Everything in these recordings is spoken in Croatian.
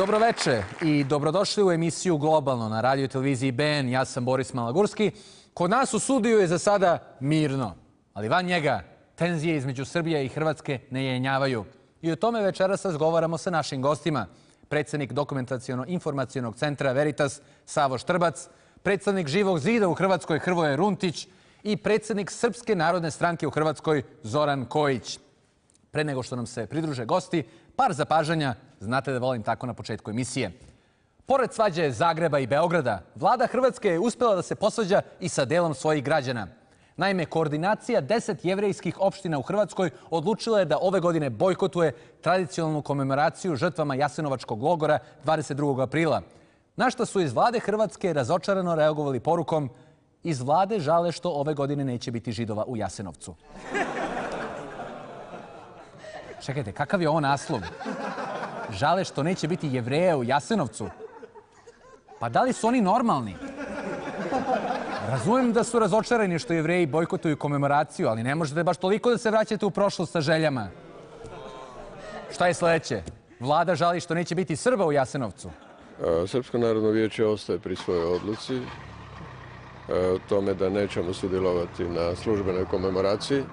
Dobroveče i dobrodošli u emisiju Globalno na radio i televiziji BN. Ja sam Boris Malagurski. Kod nas u studiju je za sada mirno, ali van njega tenzije između Srbije i Hrvatske ne jenjavaju. I o tome večeras razgovaramo sa našim gostima. Predsjednik Dokumentaciono-informacionog centra Veritas Savo Štrbac, predsjednik Živog zida u Hrvatskoj Hrvoje Runtić i predsjednik Srpske narodne stranke u Hrvatskoj Zoran Kojić. Pre nego što nam se pridruže gosti, par zapažanja, znate da volim tako na početku emisije. Pored svađe Zagreba i Beograda, vlada Hrvatske je uspjela da se posvađa i sa delom svojih građana. Naime, koordinacija 10 jevrejskih opština u Hrvatskoj odlučila je da ove godine bojkotuje tradicionalnu komemoraciju žrtvama Jasenovačkog logora 22. aprila. Na što su iz vlade Hrvatske razočarano reagovali porukom: iz vlade žale što ove godine neće biti Židova u Jasenovcu. Čekajte, kakav je ovo naslov? Žale što neće biti Jevreja u Jasenovcu? Pa da li su oni normalni? Razumijem da su razočarani što Jevreji bojkotuju komemoraciju, ali ne možete baš toliko da se vraćate u prošlost sa željama. Šta je sljedeće? Vlada žali što neće biti Srba u Jasenovcu? Srpsko narodno vijeće ostaje pri svojoj odluci tome da nećemo sudjelovati na službenoj komemoraciji.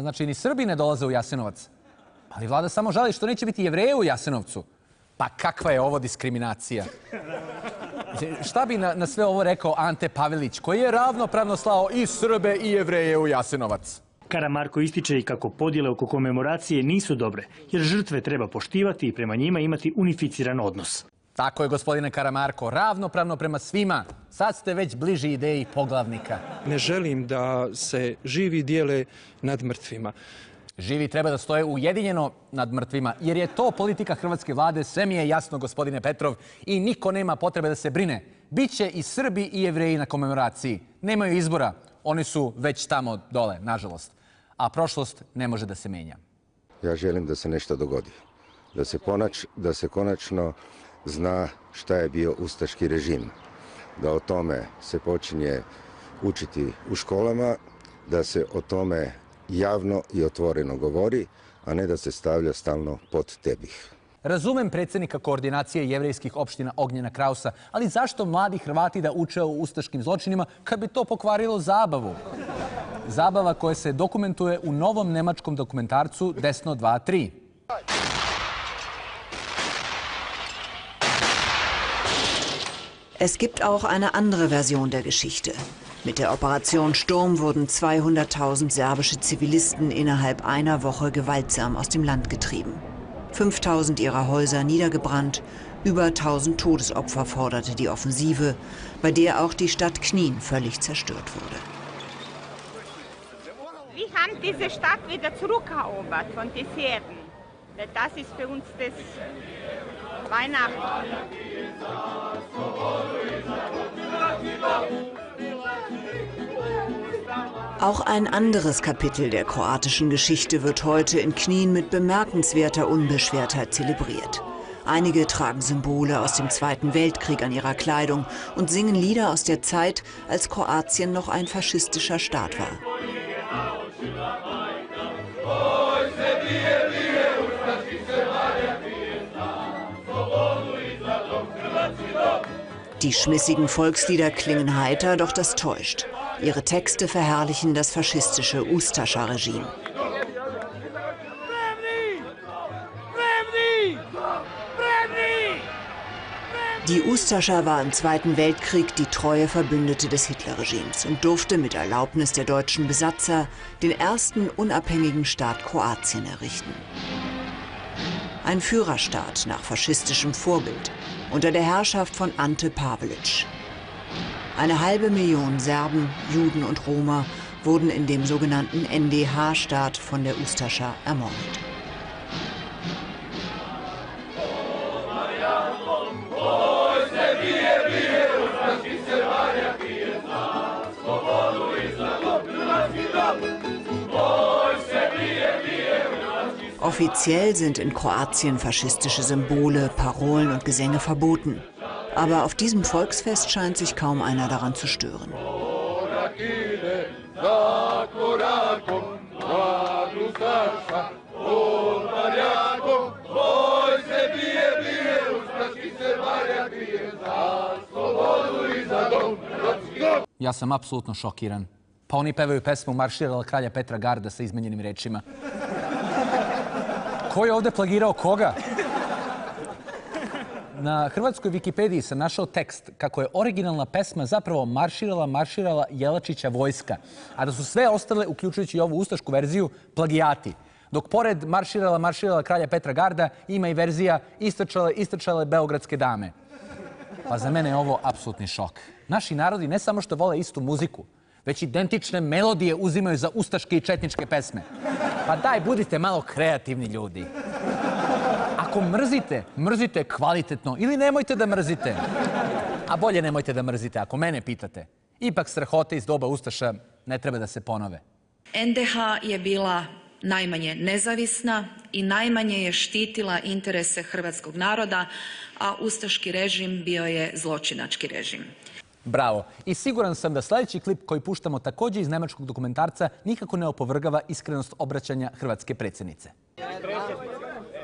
Znači ni Srbi ne dolaze u Jasenovac. Ali vlada samo žali što neće biti Jevreja u Jasenovcu. Pa kakva je ovo diskriminacija? Šta bi na sve ovo rekao Ante Pavelić, koji je ravnopravno slao i Srbe i Jevreje u Jasenovac? Karamarko ističe i kako podjele oko komemoracije nisu dobre, jer žrtve treba poštivati i prema njima imati unificiran odnos. Tako je, gospodine Karamarko, ravnopravno prema svima. Sad ste već bliži ideji poglavnika. Ne želim da se živi dijele nad mrtvima. Živi treba da stoje ujedinjeno nad mrtvima, jer je to politika hrvatske vlade, sve mi je jasno, gospodine Petrov, i niko nema potrebe da se brine. Biće i Srbi i Jevreji na komemoraciji. Nemaju izbora, oni su već tamo dole, nažalost. A prošlost ne može da se menja. Ja želim da se nešto dogodi. Da se konačno zna šta je bio ustaški režim. Da o tome se počinje učiti u školama, da se o tome javno i otvoreno govori, a ne da se stavlja stalno pod tepih. Razumem predsjednika koordinacije jevrejskih opština Ognjena Krausa, ali zašto mladi Hrvati da uče o ustaškim zločinima kad bi to pokvarilo zabavu? Zabava koja se dokumentuje u novom nemačkom dokumentarcu Desno 2-3. Es gibt auch eine andere Version der Geschichte. Mit der Operation Sturm wurden 200.000 serbische Zivilisten innerhalb einer Woche gewaltsam aus dem Land getrieben. 5.000 ihrer Häuser niedergebrannt, über 1.000 Todesopfer forderte die Offensive, bei der auch die Stadt Knin völlig zerstört wurde. Wir haben diese Stadt wieder zurückerobert von den Serben. Das ist für uns das Weihnachten. Auch ein anderes Kapitel der kroatischen Geschichte wird heute in Knin mit bemerkenswerter Unbeschwertheit zelebriert. Einige tragen Symbole aus dem Zweiten Weltkrieg an ihrer Kleidung und singen Lieder aus der Zeit, als Kroatien noch ein faschistischer Staat war. Die schmissigen Volkslieder klingen heiter, doch das täuscht. Ihre Texte verherrlichen das faschistische Ustascha-Regime. Die Ustascha war im Zweiten Weltkrieg die treue Verbündete des Hitlerregimes und durfte mit Erlaubnis der deutschen Besatzer den ersten unabhängigen Staat Kroatien errichten. Ein Führerstaat nach faschistischem Vorbild unter der Herrschaft von Ante Pavelić. 500.000 Serben, Juden und Roma wurden in dem sogenannten NDH-Staat von der Ustascha ermordet. Offiziell sind in Kroatien faschistische Symbole, Parolen und Gesänge verboten. Aber auf diesem Volksfest scheint sich kaum einer daran zu stören. Ja sam apsolutno šokiran. Pa oni pevaju pesmu Marširala kralja Petra Garda sa izmenjenim rečima. Ko je ovde plagirao koga? Na hrvatskoj Wikipediji sam našao tekst kako je originalna pesma zapravo Marširala Jelačića vojska, a da su sve ostale, uključujući i ovu ustašku verziju, plagijati. Dok pored Marširala kralja Petra Garda ima i verzija Istrčale beogradske dame. Pa za mene je ovo apsolutni šok. Naši narodi ne samo što vole istu muziku, već identične melodije uzimaju za ustaške i četničke pesme. Pa daj, budite malo kreativni ljudi. Ako mrzite, mrzite kvalitetno ili nemojte da mrzite. A bolje nemojte da mrzite, ako mene pitate. Ipak strahote iz doba ustaša ne treba da se ponove. NDH je bila najmanje nezavisna i najmanje je štitila interese hrvatskog naroda, a ustaški režim bio je zločinački režim. Bravo. I siguran sam da sljedeći klip koji puštamo također iz nemačkog dokumentarca nikako ne opovrgava iskrenost obraćanja hrvatske predsjednice.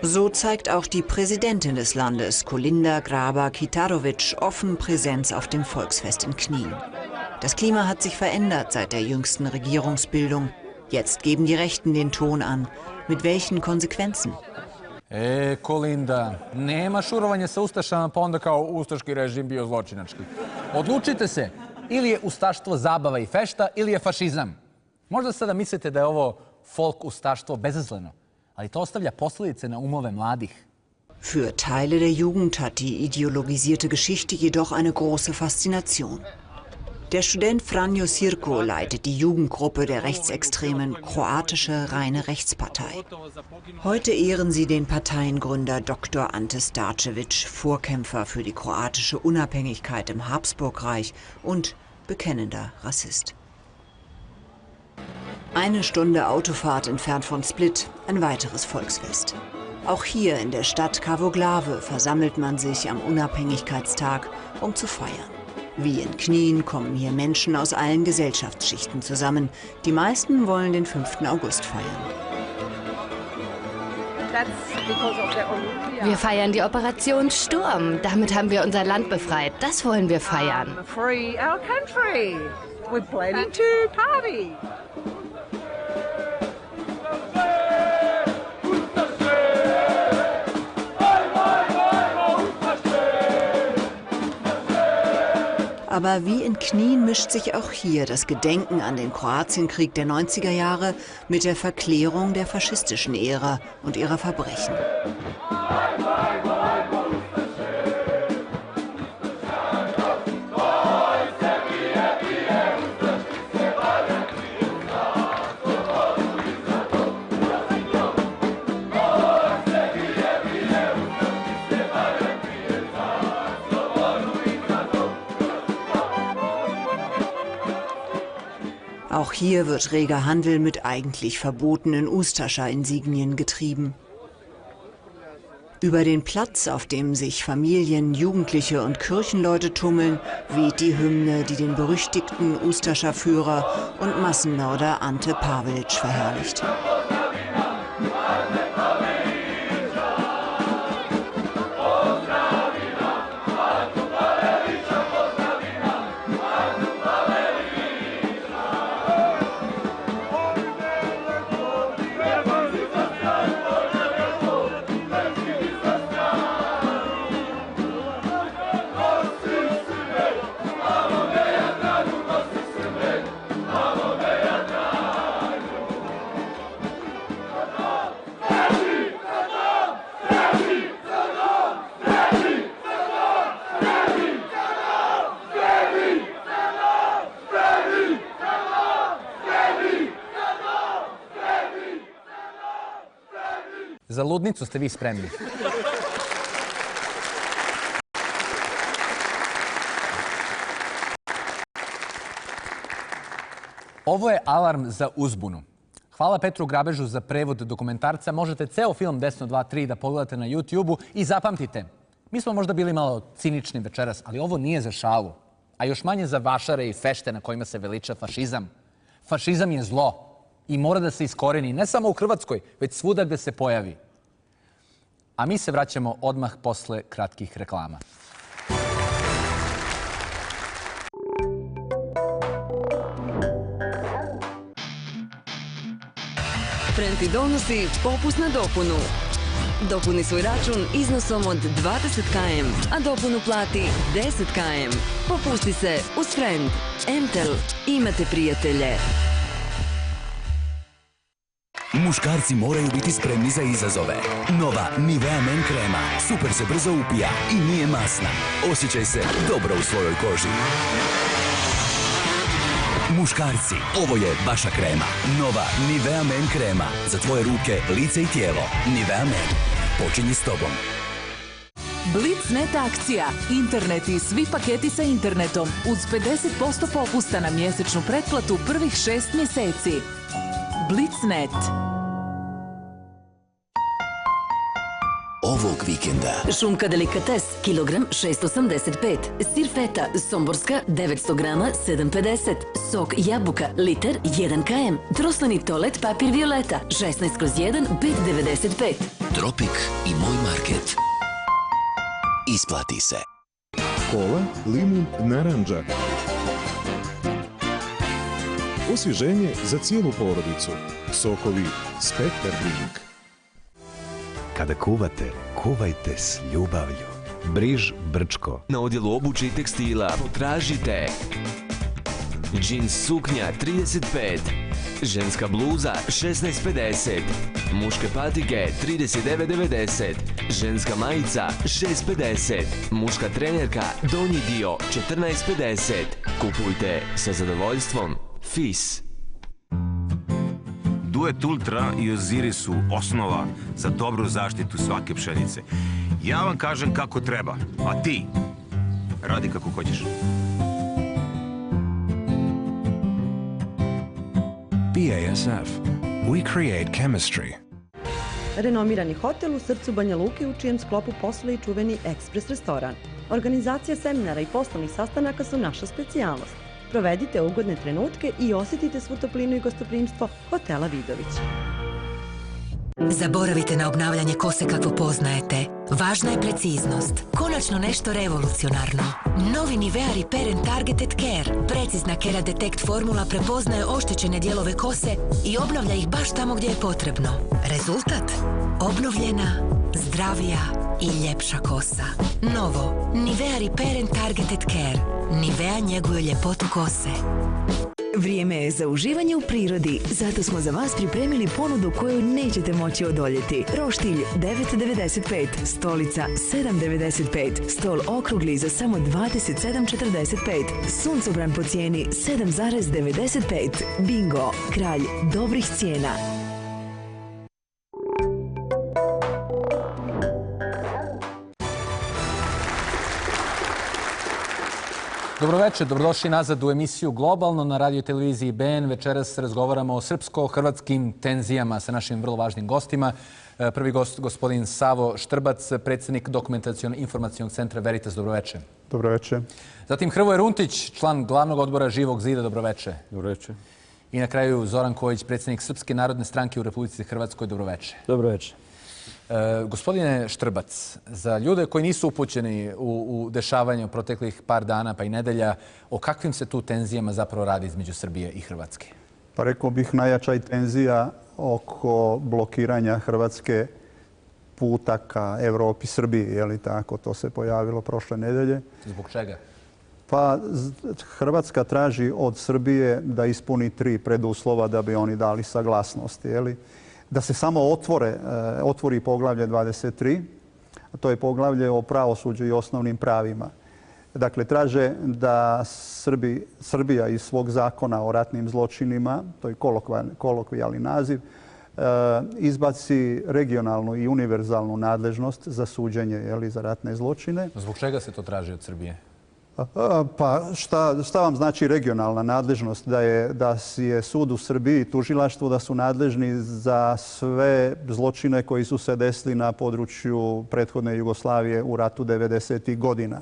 So zeigt auch die Präsidentin des Landes, Kolinda Grabar-Kitarović, offen Präsenz auf dem Volksfest in Knien. Das Klima hat sich verändert seit der jüngsten Regierungsbildung. Jetzt geben die Rechten den Ton an. Mit welchen Konsequenzen? Kolinda, nema šurovanja sa ustašama pa onda kao ustaški režim bio zločinački. Odlučite se, ili je ustaštvo zabava i fešta, ili je fašizam. Možda sada mislite da je ovo folk ustaštvo bezazleno, ali to ostavlja posljedice na umove mladih. Für Teile der Jugend hat die ideologisierte Geschichte jedoch eine große Faszination. Der Student Franjo Sirko leitet die Jugendgruppe der rechtsextremen Kroatische Reine Rechtspartei. Heute ehren sie den Parteiengründer Dr. Ante Starčević, Vorkämpfer für die kroatische Unabhängigkeit im Habsburgreich und bekennender Rassist. Eine Stunde Autofahrt entfernt von Split, ein weiteres Volksfest. Auch hier in der Stadt Kavoglave versammelt man sich am Unabhängigkeitstag, um zu feiern. Wie in Knien kommen hier Menschen aus allen Gesellschaftsschichten zusammen. Die meisten wollen den 5. August feiern. Wir feiern die Operation Sturm. Damit haben wir unser Land befreit. Das wollen wir feiern. Free our country. We're planning to party. Aber wie in Knien mischt sich auch hier das Gedenken an den Kroatienkrieg der 90er Jahre mit der Verklärung der faschistischen Ära und ihrer Verbrechen. Auch hier wird reger Handel mit eigentlich verbotenen Ustascha-Insignien getrieben. Über den Platz, auf dem sich Familien, Jugendliche und Kirchenleute tummeln, weht die Hymne, die den berüchtigten Ustascha-Führer und Massenmörder Ante Pavelić verherrlicht. Za ludnicu ste vi spremni. Ovo je alarm za uzbunu. Hvala Petru Grabežu za prevod dokumentarca. Možete ceo film Desno 2-3 da pogledate na YouTube-u i zapamtite. Mi smo možda bili malo cinični večeras, ali ovo nije za šalu. A još manje za vašare i fešte na kojima se veliča fašizam. Fašizam je zlo i mora da se iskoreni ne samo u Hrvatskoj, već svuda gde se pojavi. A mi se vraćamo odmah posle kratkih reklama. Sprint ti donosi popust na dopunu. Dopuni svoj račun iznosom od 20 km, a dopunu plati 10 km. Popusti se uz Friend. Mtel. Imate prijatelje. Muškarci moraju biti spremni za izazove. Nova Nivea Men krema super se brzo upija i nije masna. Osjećaj se dobro u svojoj koži. Muškarci, ovo je vaša krema. Nova Nivea Men krema. Za tvoje ruke, lice i tijelo. Nivea Men. Počinji s tobom. Blitznet akcija. Internet i svi paketi sa internetom uz 50% popusta na mjesečnu pretplatu prvih 6 mjeseci. Blitznet. Ovog vikenda Šunka delikates, kilogram 685. Sir feta, somborska, 900 grama, 7,50. Sok jabuka, liter, 1 km. Troslani toalet papir violeta, 16/1, 5,95. Tropik i Moj market. Isplati se. Kola, limun, narandža. Osvježenje za cijelu porodicu. Sokovi Spektar Drink. Kada kuvate, kuvajte s ljubavlju. Briž Brčko. Na odjelu obuće i tekstila potražite džins suknja 35, ženska bluza 16,50, muške patike 39,90, ženska majica 6,50, muška trenerka donji dio 14,50. Kupujte sa zadovoljstvom. FIS. Duet Ultra i Oziri su osnova za dobru zaštitu svake pšenice. Ja vam kažem kako treba, a ti radi kako hoćeš. BASF. We create chemistry. Renomirani hotel u srcu Banja Luke u čijem sklopu posluje i čuveni ekspres restoran. Organizacija seminara i poslovnih sastanaka su naša specijalnost. Provedite ugodne trenutke i osjetite svu toplinu i gostoprimstvo hotela Vidović. Zaboravite na obnavljanje kose kakvo poznajete. Važna je preciznost. Konačno nešto revolucionarno. Novi Nivea Repair and Targeted Care. Precizna Kera Detect formula prepoznaje oštećene dijelove kose i obnavlja ih baš tamo gdje je potrebno. Rezultat? Obnovljena, zdravija i ljepša kosa. Novo Nivea Repair and Targeted Care. Nivea njeguje ljepotu kose. Vrijeme je za uživanje u prirodi, zato smo za vas pripremili ponudu koju nećete moći odoljeti. Roštilj 9,95, stolica 7,95, stol okrugli za samo 27,45, suncobran po cijeni 7,95. Bingo, kralj dobrih cijena. Dobroveče, dobrodošli nazad u emisiju Globalno na radio televiziji BN. Večeras razgovaramo o srpsko-hrvatskim tenzijama sa našim vrlo važnim gostima. Prvi gost, gospodin Savo Štrbac, predsjednik Dokumentaciono-informacionog centra Veritas. Dobroveče. Dobroveče. Zatim Hrvoje Runtić, član glavnog odbora Živog zida. Dobroveče. Dobroveče. I na kraju Zoran Kojić, predsjednik Srpske narodne stranke u Republici Hrvatskoj. Dobroveče. Dobroveče. Gospodine Štrbac, za ljude koji nisu upućeni u dešavanje u proteklih par dana pa i nedelja, o kakvim se tu tenzijama zapravo radi između Srbije i Hrvatske? Pa rekao bih najjača je tenzija oko blokiranja Hrvatske puta ka Evropi, Srbiji, je li tako? To se pojavilo prošle nedelje. Zbog čega? Pa Hrvatska traži od Srbije da ispuni 3 preduslova da bi oni dali saglasnost, je li? Da se samo otvori poglavlje 23, a to je poglavlje o pravosuđu i osnovnim pravima. Dakle, traže da Srbija iz svog zakona o ratnim zločinima, to je kolokvijalni naziv, izbaci regionalnu i univerzalnu nadležnost za suđenje za ratne zločine. Zbog čega se to traži od Srbije? Pa šta vam znači regionalna nadležnost? Da je sud u Srbiji i tužilaštvo da su nadležni za sve zločine koji su se desili na području prethodne Jugoslavije u ratu 90. godina.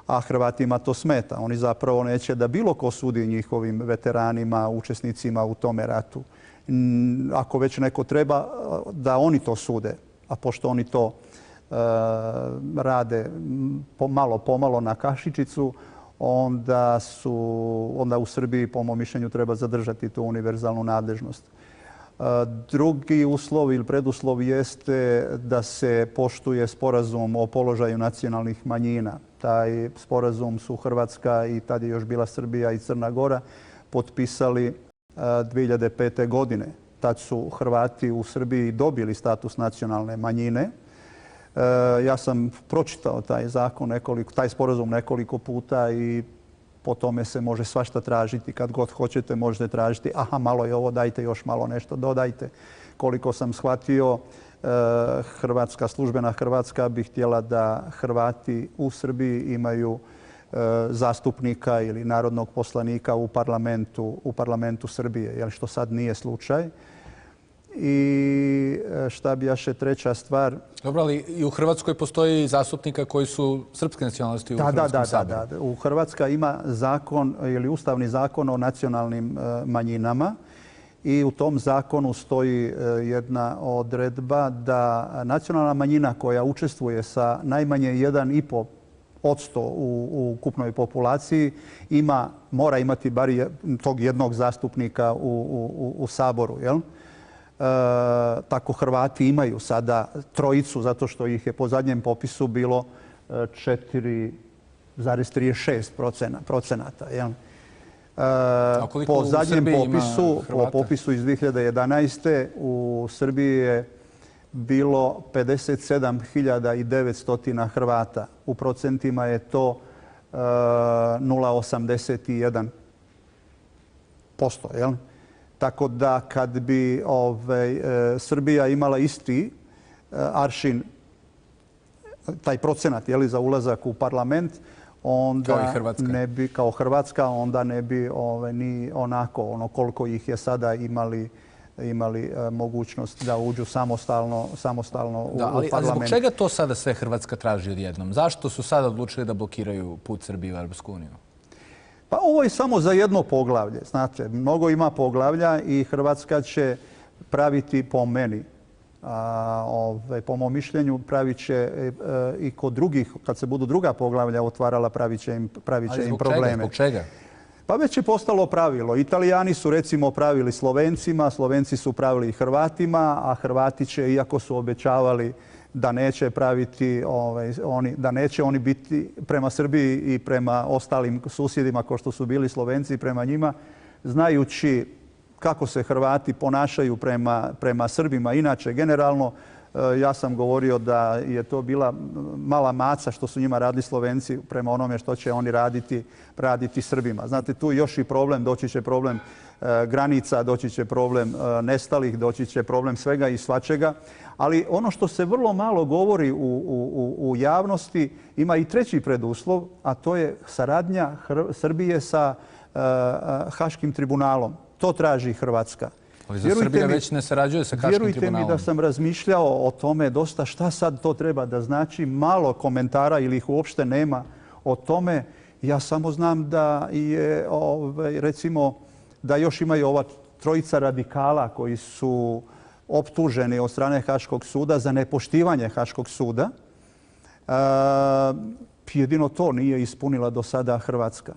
A Hrvatima to smeta. Oni zapravo neće da bilo ko sudi njihovim veteranima, učesnicima u tome ratu. Ako već neko treba, da oni to sude. A pošto oni to rade malo pomalo na kašičicu, onda u Srbiji, po mom mišljenju, treba zadržati tu univerzalnu nadležnost. Drugi uslov ili preduslov jeste da se poštuje sporazum o položaju nacionalnih manjina. Taj sporazum su Hrvatska i tad je još bila Srbija i Crna Gora potpisali 2005. godine. Tad su Hrvati u Srbiji dobili status nacionalne manjine. Ja sam pročitao taj sporazum nekoliko puta i po tome se može svašta tražiti. Kad god hoćete možete tražiti, aha, malo je ovo, dajte još malo nešto, dodajte. Koliko sam shvatio, službena Hrvatska bi htjela da Hrvati u Srbiji imaju zastupnika ili narodnog poslanika u parlamentu Srbije, što sad nije slučaj. I šta bi jaše treća stvar? Dobro, ali i u Hrvatskoj postoji zastupnika koji su srpske nacionalnosti u Hrvatskom saboru. Da. U Hrvatska ima zakon ili ustavni zakon o nacionalnim manjinama i u tom zakonu stoji jedna odredba da nacionalna manjina koja učestvuje sa najmanje 1,5% u ukupnoj populaciji mora imati bar tog jednog zastupnika u Saboru, jel? Tako Hrvati imaju sada trojicu, zato što ih je po zadnjem popisu bilo 4,36%. Po zadnjem popisu iz 2011. u Srbiji je bilo 57.900 Hrvata. U procentima je to 0,81%. Tako da kad bi Srbija imala isti aršin, taj procenat za ulazak u parlament, onda ne bi, kao Hrvatska, onda ne bi ni onako koliko ih je sada imali mogućnost da uđu samostalno u parlament. Ali zbog čega to sada sve Hrvatska traži odjednom? Zašto su sada odlučili da blokiraju put Srbije u Europsku uniju? Pa ovo je samo za jedno poglavlje. Znate, mnogo ima poglavlja i Hrvatska će praviti, po meni, po mom mišljenju, pravit će i kod drugih, kad se budu druga poglavlja otvarala, pravit će im probleme. Zbog čega? Pa već je postalo pravilo. Italijani su recimo pravili Slovencima, Slovenci su pravili i Hrvatima, a Hrvati će, iako su obećavali da neće praviti, da neće oni biti prema Srbiji i prema ostalim susjedima kao što su bili Slovenci prema njima, znajući kako se Hrvati ponašaju prema Srbima. Inače, generalno, ja sam govorio da je to bila mala maca što su njima radili Slovenci prema onome što će oni raditi Srbima. Znate, tu još i problem, doći će problem granica, doći će problem nestalih, doći će problem svega i svačega. Ali ono što se vrlo malo govori u javnosti ima i treći preduslov, a to je saradnja Srbije sa Haškim tribunalom. To traži Hrvatska. Ali za Srbija već ne sarađuje sa Haškim tribunalom. Vjerujte mi da sam razmišljao o tome dosta šta sad to treba da znači. Malo komentara ili ih uopšte nema o tome. Ja samo znam da je, recimo, da još imaju ova trojica radikala koji su optuženi od strane Haškog suda za nepoštivanje Haškog suda. Jedino to nije ispunila do sada Hrvatska.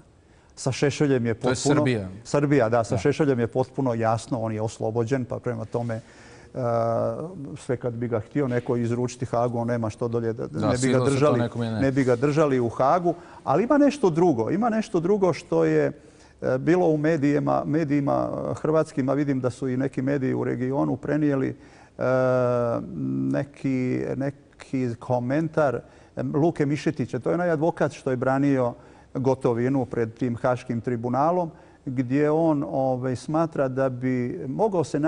Sa Šešeljem je potpuno... To je Srbija. Srbija, da. Sa Šešeljem je potpuno jasno. On je oslobođen, pa prema tome sve kad bi ga htio neko izručiti Hagu, on nema što dolje. Ne bi ga držali u Hagu. Ali ima nešto drugo. Ima nešto drugo što je bilo u medijima hrvatskima. Vidim da su i neki mediji u regionu prenijeli neki komentar Luke Mišetića. To je onaj advokat što je branio Gotovinu pred tim Haškim tribunalom, gdje on smatra da bi mogao se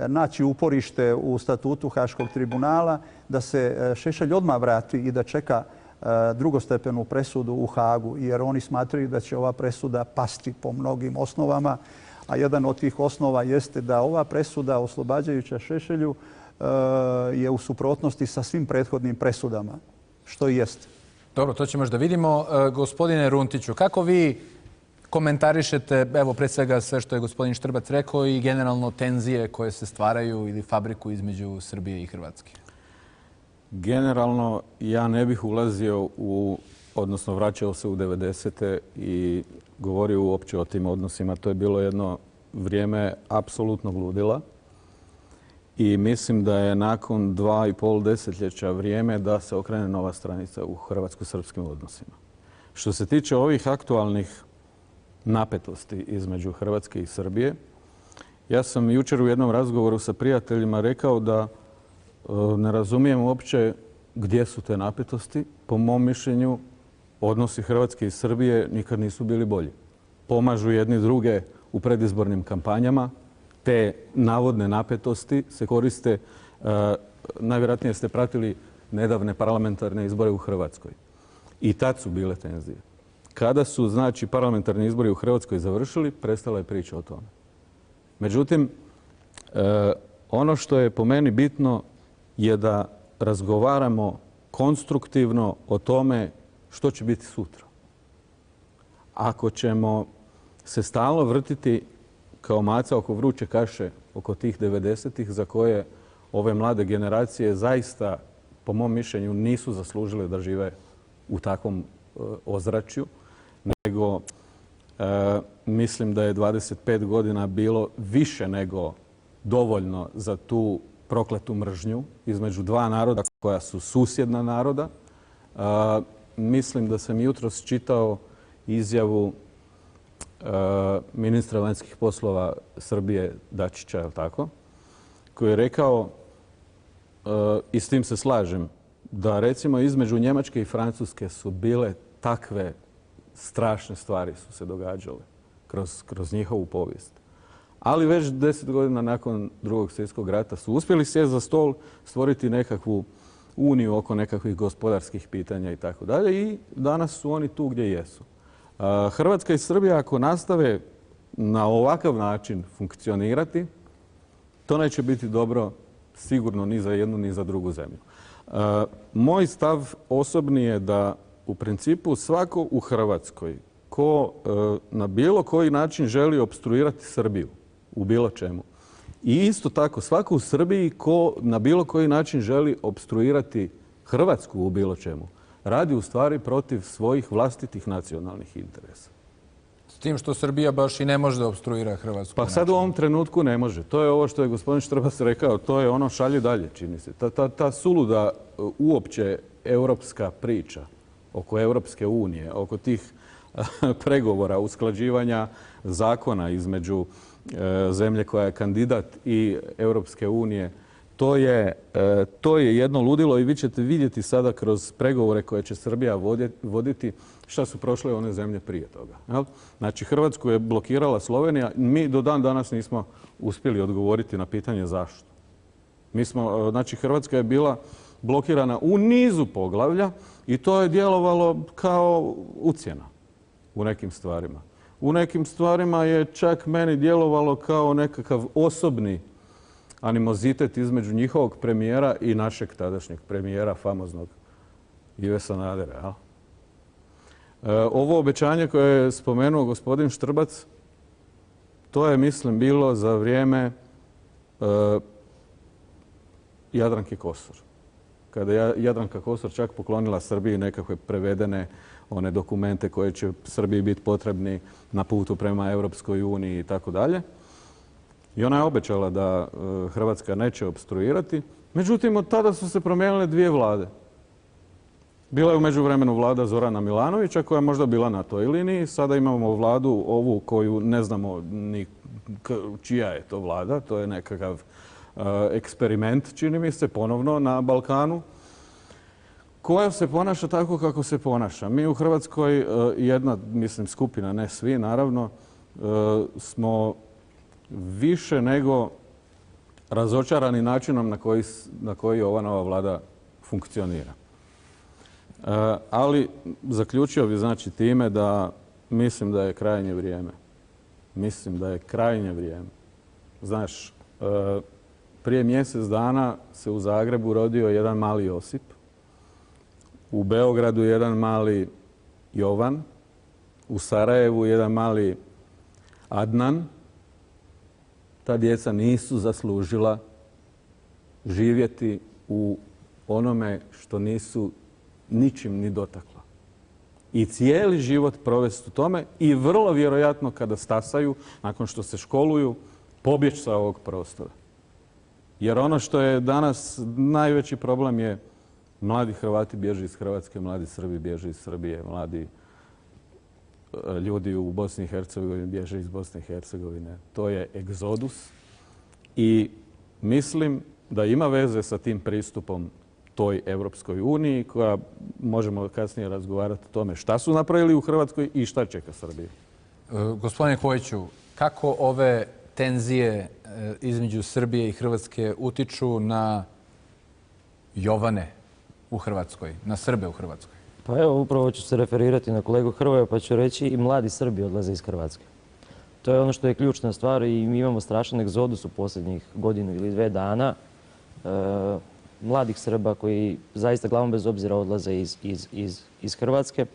naći uporište u statutu Haškog tribunala, da se Šešelj odmah vrati i da čeka drugostepenu presudu u Hagu, jer oni smatraju da će ova presuda pasti po mnogim osnovama, a jedan od tih osnova jeste da ova presuda oslobađajuća Šešelju je u suprotnosti sa svim prethodnim presudama, što i jeste. Dobro, to ćemo još da vidimo. Gospodine Runtiću, kako vi komentarišete, evo, pre svega sve što je gospodin Štrbac rekao i generalno tenzije koje se stvaraju ili fabriku između Srbije i Hrvatske? Generalno, ja ne bih ulazio odnosno vraćao se u 90. i govorio uopće o tim odnosima. To je bilo jedno vrijeme apsolutnog ludila. i mislim da je nakon 2,5 desetljeća vrijeme da se okrene nova stranica u hrvatsko-srpskim odnosima. Što se tiče ovih aktualnih napetosti između Hrvatske i Srbije, ja sam jučer u jednom razgovoru sa prijateljima rekao da ne razumijem uopće gdje su te napetosti. Po mom mišljenju, odnosi Hrvatske i Srbije nikad nisu bili bolji. Pomažu jedni druge u predizbornim kampanjama. Te navodne napetosti se koriste, najvjerojatnije ste pratili nedavne parlamentarne izbore u Hrvatskoj. I tad su bile tenzije. Kada su, znači, parlamentarni izbori u Hrvatskoj završili, prestala je priča o tome. Međutim, ono što je po meni bitno je da razgovaramo konstruktivno o tome što će biti sutra. Ako ćemo se stalno vrtiti kao maca oko vruće kaše, oko tih 90-ih za koje ove mlade generacije zaista, po mom mišljenju, nisu zaslužile da žive u takvom ozračju, nego mislim da je 25 godina bilo više nego dovoljno za tu prokletu mržnju između dva naroda koja su susjedna naroda. Mislim da sam jutros čitao izjavu ministra vanjskih poslova Srbije Dačića, je li tako, koji je rekao, i s tim se slažem, da recimo između Njemačke i Francuske su bile takve strašne stvari su se događale kroz njihovu povijest. Ali već 10 godina nakon Drugog svjetskog rata su uspjeli sjesti za stol, stvoriti nekakvu uniju oko nekakvih gospodarskih pitanja i tako dalje i danas su oni tu gdje jesu. Hrvatska i Srbija ako nastave na ovakav način funkcionirati, to neće biti dobro sigurno ni za jednu ni za drugu zemlju. Moj stav osobni je da u principu svako u Hrvatskoj ko na bilo koji način želi opstruirati Srbiju u bilo čemu i isto tako svako u Srbiji ko na bilo koji način želi opstruirati Hrvatsku u bilo čemu radi u stvari protiv svojih vlastitih nacionalnih interesa. S tim što Srbija baš i ne može da opstruira Hrvatsku. Pa sad u ovom trenutku ne može. To je ovo što je gospodin Štrbac rekao, to je ono šalje dalje, čini se. Ta suluda uopće europska priča oko Europske unije, oko tih pregovora, usklađivanja zakona između zemlje koja je kandidat i Europske unije, to je jedno ludilo i vi ćete vidjeti sada kroz pregovore koje će Srbija voditi šta su prošle one zemlje prije toga. Znači, Hrvatsku je blokirala Slovenija. Mi do dan danas nismo uspjeli odgovoriti na pitanje zašto. Znači, Hrvatska je bila blokirana u nizu poglavlja i to je djelovalo kao ucjena u nekim stvarima. U nekim stvarima je čak meni djelovalo kao nekakav osobni animozitet između njihovog premijera i našeg tadašnjeg premijera, famoznog Ive Sanadera. Ovo obećanje koje je spomenuo gospodin Štrbac, to je, mislim, bilo za vrijeme Jadranke Kosor. Kada je Jadranka Kosor čak poklonila Srbiji nekakve prevedene one dokumente koje će Srbiji biti potrebni na putu prema Europskoj uniji i tako dalje. I ona je obećala da Hrvatska neće opstruirati. Međutim, od tada su se promijenile dvije vlade. Bila je u međuvremenu vlada Zorana Milanovića koja je možda bila na toj liniji. Sada imamo vladu ovu koju ne znamo ni čija je to vlada. To je nekakav eksperiment, čini mi se, ponovno na Balkanu, koja se ponaša tako kako se ponaša. Mi u Hrvatskoj, jedna, mislim, skupina, ne svi, naravno, smo više nego razočarani načinom na koji ova nova vlada funkcionira. Ali zaključio bih, znači, time da mislim da je krajnje vrijeme. Mislim da je krajnje vrijeme. Znaš, prije mjesec dana se u Zagrebu rodio jedan mali Josip, u Beogradu jedan mali Jovan, u Sarajevu jedan mali Adnan. Ta djeca nisu zaslužila živjeti u onome što nisu ničim ni dotakla. I cijeli život provesti u tome i vrlo vjerojatno kada stasaju, nakon što se školuju, pobjeći sa ovog prostora. Jer ono što je danas najveći problem je mladi Hrvati bježe iz Hrvatske, mladi Srbi bježe iz Srbije, mladi ljudi u Bosni i Hercegovini bježe iz Bosne i Hercegovine. To je egzodus i mislim da ima veze sa tim pristupom toj Evropskoj uniji koja možemo kasnije razgovarati o tome šta su napravili u Hrvatskoj i šta čeka Srbiju. Gospodine Kojiću, kako ove tenzije između Srbije i Hrvatske utiču na Jovane u Hrvatskoj, na Srbe u Hrvatskoj? Pa evo, upravo ću se referirati na kolegu Hrvoja pa ću reći i mladi Srbi odlaze iz Hrvatske. To je ono što je ključna stvar i mi imamo strašan egzodus u posljednjih godinu ili 2 dana mladih Srba koji zaista glavom bez obzira odlaze iz Hrvatske.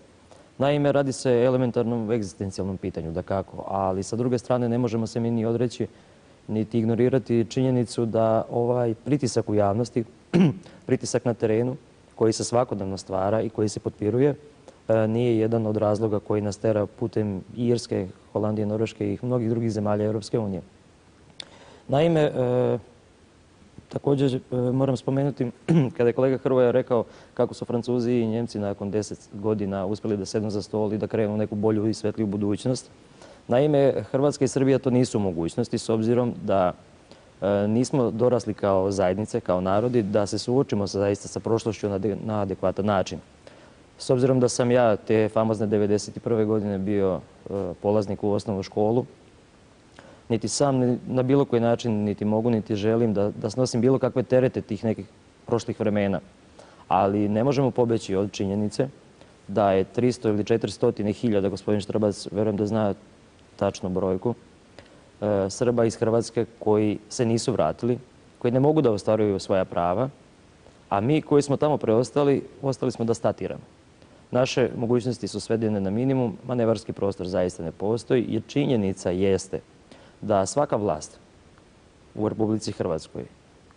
Naime, radi se o elementarnom egzistencijalnom pitanju, dakako, ali sa druge strane ne možemo se mi ni odreći niti ignorirati činjenicu da ovaj pritisak u javnosti, pritisak na terenu koji se svakodnevno stvara i koji se potpiruje, nije jedan od razloga koji nas tera putem Irske, Holandije, Norveške i mnogih drugih zemalja Europske unije. Naime, također moram spomenuti kada je kolega Hrvoja rekao kako su Francuzi i Njemci nakon 10 godina uspjeli da sednu za stol i da krenu neku bolju i svetliju budućnost. Naime, Hrvatska i Srbija to nisu mogućnosti s obzirom da nismo dorasli kao zajednice, kao narodi, da se suočimo zaista sa prošlošću na adekvatan način. S obzirom da sam ja te famozne 1991. godine bio polaznik u osnovnu školu, niti sam na bilo koji način niti mogu niti želim da snosim bilo kakve terete tih nekih prošlih vremena. Ali ne možemo pobjeći od činjenice da je 300 ili 400 hiljada, gospodin Štrbac, verujem da zna tačnu brojku, Srba iz Hrvatske koji se nisu vratili, koji ne mogu da ostvaruju svoja prava, a mi koji smo tamo preostali, ostali smo da statiramo. Naše mogućnosti su svedene na minimum, manevarski prostor zaista ne postoji, jer činjenica jeste da svaka vlast u Republici Hrvatskoj,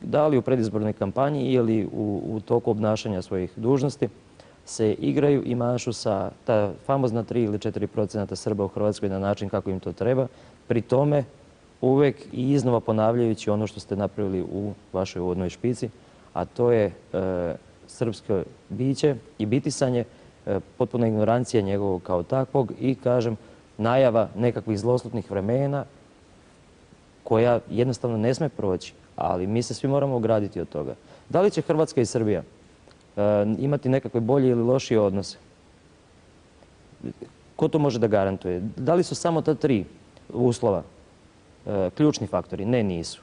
da li u predizbornoj kampanji ili u toku obnašanja svojih dužnosti, se igraju i mašu sa ta famozna 3 ili 4% Srba u Hrvatskoj na način kako im to treba, pri tome uvek i iznova ponavljajući ono što ste napravili u vašoj uvodnoj špici, a to je srpsko biće i bitisanje, potpuna ignorancija njegovog kao takvog i, kažem, najava nekakvih zloslutnih vremena koja jednostavno ne sme proći, ali mi se svi moramo ograditi od toga. Da li će Hrvatska i Srbija imati nekakve bolje ili lošije odnose? Ko to može da garantuje? Da li su samo ta 3 uslova ključni faktori? Ne, nisu.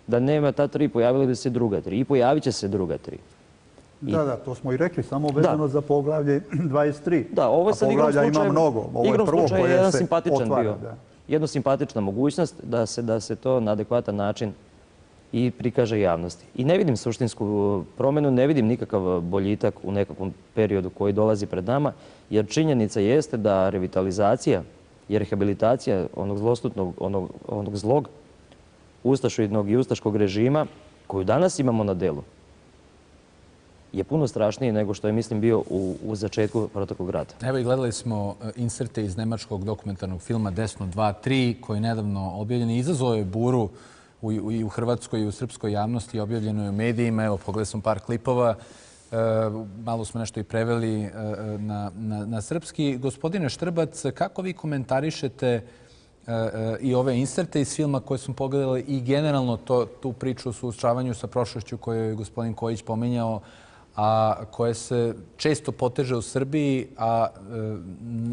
Da nema ta 3, pojavila bi se druga 3 i pojavit će se druga 3. Da, to smo i rekli, samo vezano za poglavlje 23. Da, ovo je sad igrom slučaja jedan simpatičan bio. Jedna simpatična mogućnost da se to na adekvatan način i prikaže javnosti. I ne vidim suštinsku promjenu, ne vidim nikakav boljitak u nekakvom periodu koji dolazi pred nama, jer činjenica jeste da revitalizacija i rehabilitacija onog zloslutnog, onog zlog ustašoidnog i ustaškog režima koju danas imamo na delu je puno strašniji nego što je, mislim, bio u začetku protoklog rata. Evo i gledali smo inserte iz nemačkog dokumentarnog filma Desno 2.3 koji je nedavno objavljen i izazvao je buru i u hrvatskoj i u srpskoj javnosti, objavljeno je u medijima. Evo, pogledali smo par klipova, malo smo nešto i preveli na srpski. Gospodine Štrbac, kako vi komentarišete i ove inserte iz filma koje smo pogledali i generalno tu priču o suočavanju sa prošlošću koju je gospodin Kojić pominjao, a koje se često poteže u Srbiji, a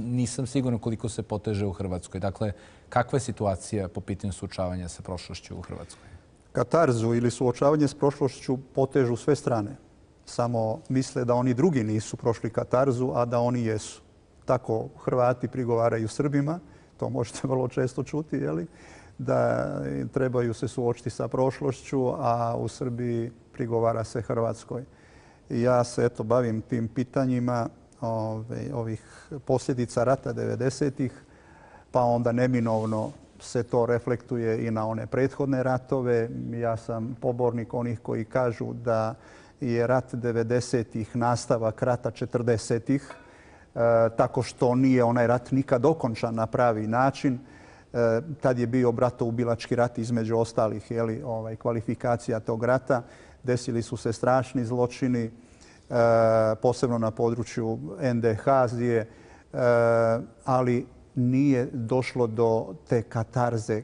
nisam siguran koliko se poteže u Hrvatskoj. Dakle, kakva je situacija po pitanju suočavanja sa prošlošću u Hrvatskoj? Katarzu ili suočavanje s prošlošću potežu sve strane. Samo misle da oni drugi nisu prošli katarzu, a da oni jesu. Tako Hrvati prigovaraju Srbima, to možete vrlo često čuti, da trebaju se suočiti sa prošlošću, a u Srbiji prigovara se Hrvatskoj. Ja se bavim tim pitanjima ovih posljedica rata 90-ih, pa onda neminovno se to reflektuje i na one prethodne ratove. Ja sam pobornik onih koji kažu da je rat 90-ih nastavak rata 40-ih, tako što nije onaj rat nikad okončan na pravi način. Tad je bio bratoubilački rat između ostalih kvalifikacija tog rata. Desili su se strašni zločini, posebno na području NDH Azije, ali nije došlo do te katarze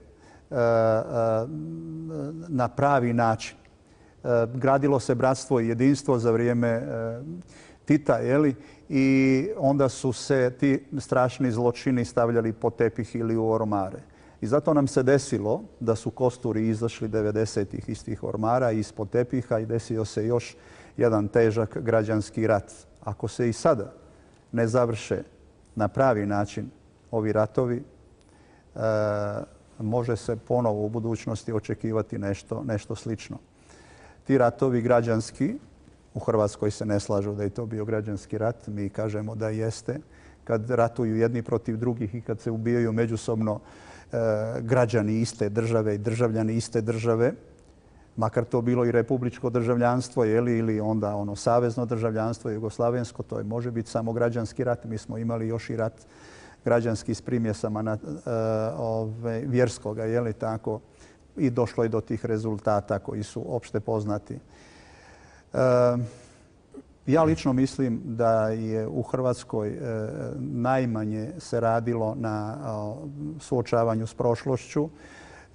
na pravi način. Gradilo se bratstvo i jedinstvo za vrijeme Tita, i onda su se ti strašni zločini stavljali pod tepih ili u ormare. I zato nam se desilo da su kosturi izašli 90-ih iz tih ormara, ispod tepiha, i desio se još jedan težak građanski rat. Ako se i sada ne završe na pravi način ovi ratovi, može se ponovo u budućnosti očekivati nešto slično. Ti ratovi građanski, u Hrvatskoj se ne slažu da je to bio građanski rat. Mi kažemo da jeste. Kad ratuju jedni protiv drugih i kad se ubijaju međusobno građani iste države i državljani iste države, makar to bilo i republičko državljanstvo ili onda savezno državljanstvo, jugoslavensko, to može biti samo građanski rat. Mi smo imali još i rat građanski s primjesama vjerskoga, tako, i došlo je do tih rezultata koji su opšte poznati. Ja lično mislim da je u Hrvatskoj najmanje se radilo na suočavanju s prošlošću.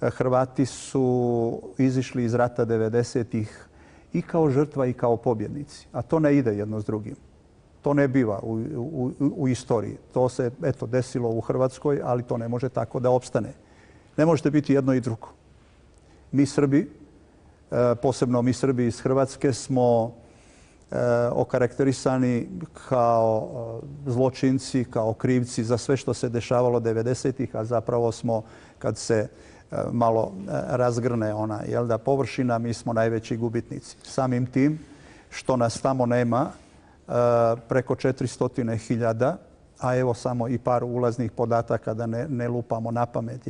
Hrvati su izišli iz rata 90-ih i kao žrtva i kao pobjednici. A to ne ide jedno s drugim. To ne biva u istoriji. To se desilo u Hrvatskoj, ali to ne može tako da opstane. Ne možete biti jedno i drugo. Mi Srbi, posebno mi Srbi iz Hrvatske, smo okarakterisani kao zločinci, kao krivci za sve što se dešavalo 90-ih, a zapravo smo, kad se malo razgrne ona površina, mi smo najveći gubitnici. Samim tim što nas tamo nema preko 400.000, a evo samo i par ulaznih podataka da ne lupamo na pamet.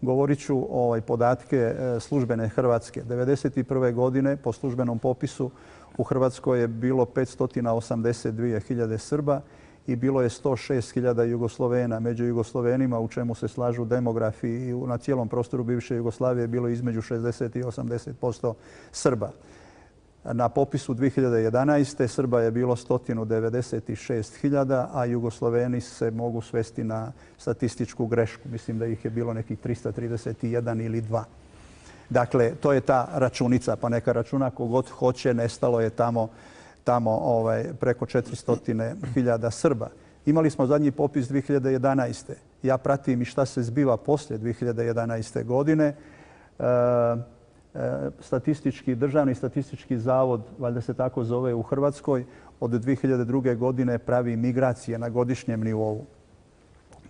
Govorit ću podatke službene Hrvatske. 1991. godine po službenom popisu u Hrvatskoj je bilo 582.000 Srba i bilo je 106.000 Jugoslovena. Među Jugoslovenima, u čemu se slažu demografi, i na cijelom prostoru bivše Jugoslavije bilo između 60 i 80% Srba. Na popisu 2011. Srba je bilo 196.000, a Jugosloveni se mogu svesti na statističku grešku. Mislim da ih je bilo nekih 331 ili 2. Dakle, to je ta računica, pa neka računa kogod hoće, nestalo je tamo preko 400.000 Srba. Imali smo zadnji popis 2011. Ja pratim i šta se zbiva poslije 2011. godine. Državni statistički zavod, valjda se tako zove u Hrvatskoj, od 2002. godine pravi migracije na godišnjem nivou.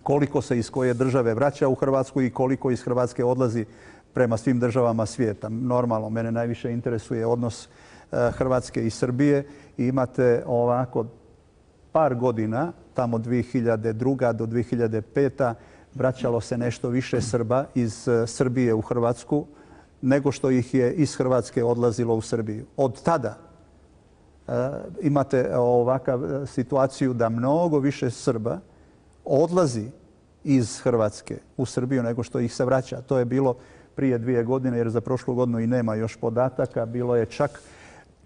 Koliko se iz koje države vraća u Hrvatsku i koliko iz Hrvatske odlazi prema svim državama svijeta. Normalno, mene najviše interesuje odnos Hrvatske i Srbije. I imate ovako par godina, tamo 2002. do 2005. vraćalo se nešto više Srba iz Srbije u Hrvatsku nego što ih je iz Hrvatske odlazilo u Srbiju. Od tada imate ovakav situaciju da mnogo više Srba odlazi iz Hrvatske u Srbiju nego što ih se vraća. To je bilo prije 2 godine, jer za prošlu godinu i nema još podataka. Bilo je čak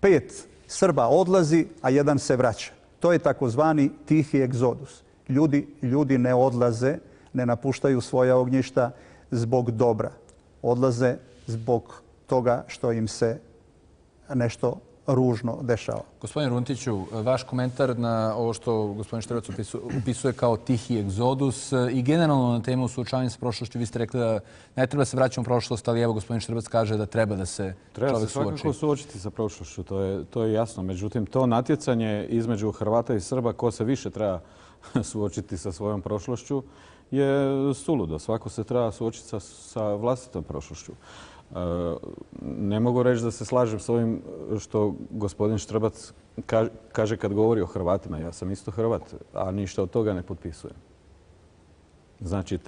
5 Srba odlazi, a 1 se vraća. To je takozvani tihi egzodus. Ljudi ne odlaze, ne napuštaju svoja ognjišta zbog dobra. Odlaze zbog toga što im se nešto ružno dešava. Gospodin Runtiću, vaš komentar na ovo što gospodin Štrbac opisuje kao tihi egzodus i generalno na temu suočavanja s prošlošću, vi ste rekli da ne treba se vraćati u prošlost, ali evo gospodin Štrbac kaže da treba da se čovjek suoči. Treba se svakako suočiti sa prošlošću, to je jasno. Međutim, to natjecanje između Hrvata i Srba, ko se više treba suočiti sa svojom prošlošću, je suludo. Svako se treba suočiti sa vlastitom prošlošću. Ne mogu reći da se slažem s ovim što gospodin Štrbac kaže kad govori o Hrvatima. Ja sam isto Hrvat, a ništa od toga ne potpisujem. Znači,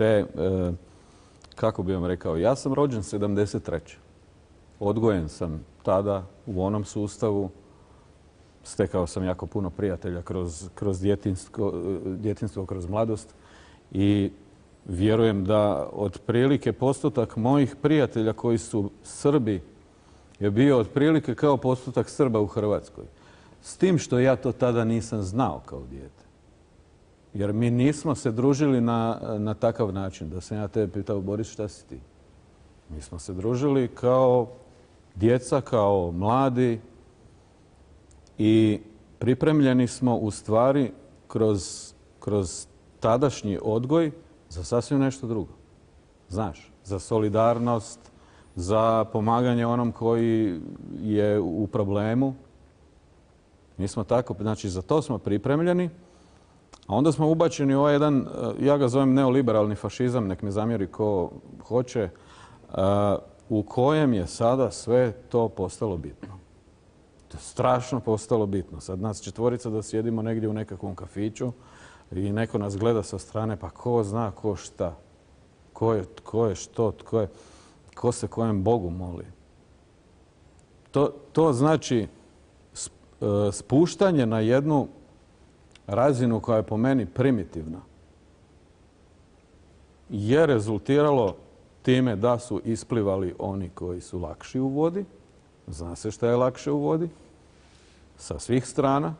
kako bi vam rekao, ja sam rođen 73. Odgojen sam tada u onom sustavu. Stekao sam jako puno prijatelja kroz djetinjstvo, kroz mladost. I Vjerujem da otprilike postotak mojih prijatelja koji su Srbi je bio otprilike kao postotak Srba u Hrvatskoj. S tim što ja to tada nisam znao kao dijete. Jer mi nismo se družili na takav način. Da sam ja tebe pitao, Boris, šta si ti? Mi smo se družili kao djeca, kao mladi i pripremljeni smo u stvari kroz tadašnji odgoj za sasvim nešto drugo. Znaš, za solidarnost, za pomaganje onom koji je u problemu. Mi smo tako, znači za to smo pripremljeni, a onda smo ubačeni u ovaj jedan, ja ga zovem neoliberalni fašizam, nek me zamjeri ko hoće, u kojem je sada sve to postalo bitno. To je strašno postalo bitno. Sad nas četvorica da sjedimo negdje u nekakvom kafiću i neko nas gleda sa strane, pa ko zna ko šta, ko je što, ko se kojem Bogu moli. To znači spuštanje na jednu razinu koja je po meni primitivna je rezultiralo time da su isplivali oni koji su lakši u vodi. Zna se šta je lakše u vodi sa svih strana.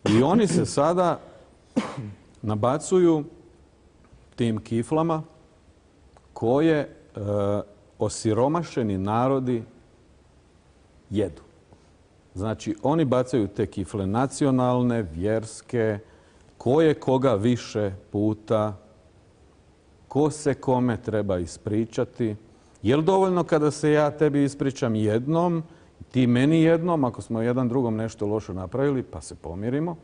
I oni se sada nabacuju tim kiflama koje osiromašeni narodi jedu. Znači, oni bacaju te kifle nacionalne, vjerske, ko je koga više puta, ko se kome treba ispričati. Je li dovoljno kada se ja tebi ispričam jednom, ti meni jednom, ako smo jedan drugom nešto loše napravili, pa se pomirimo?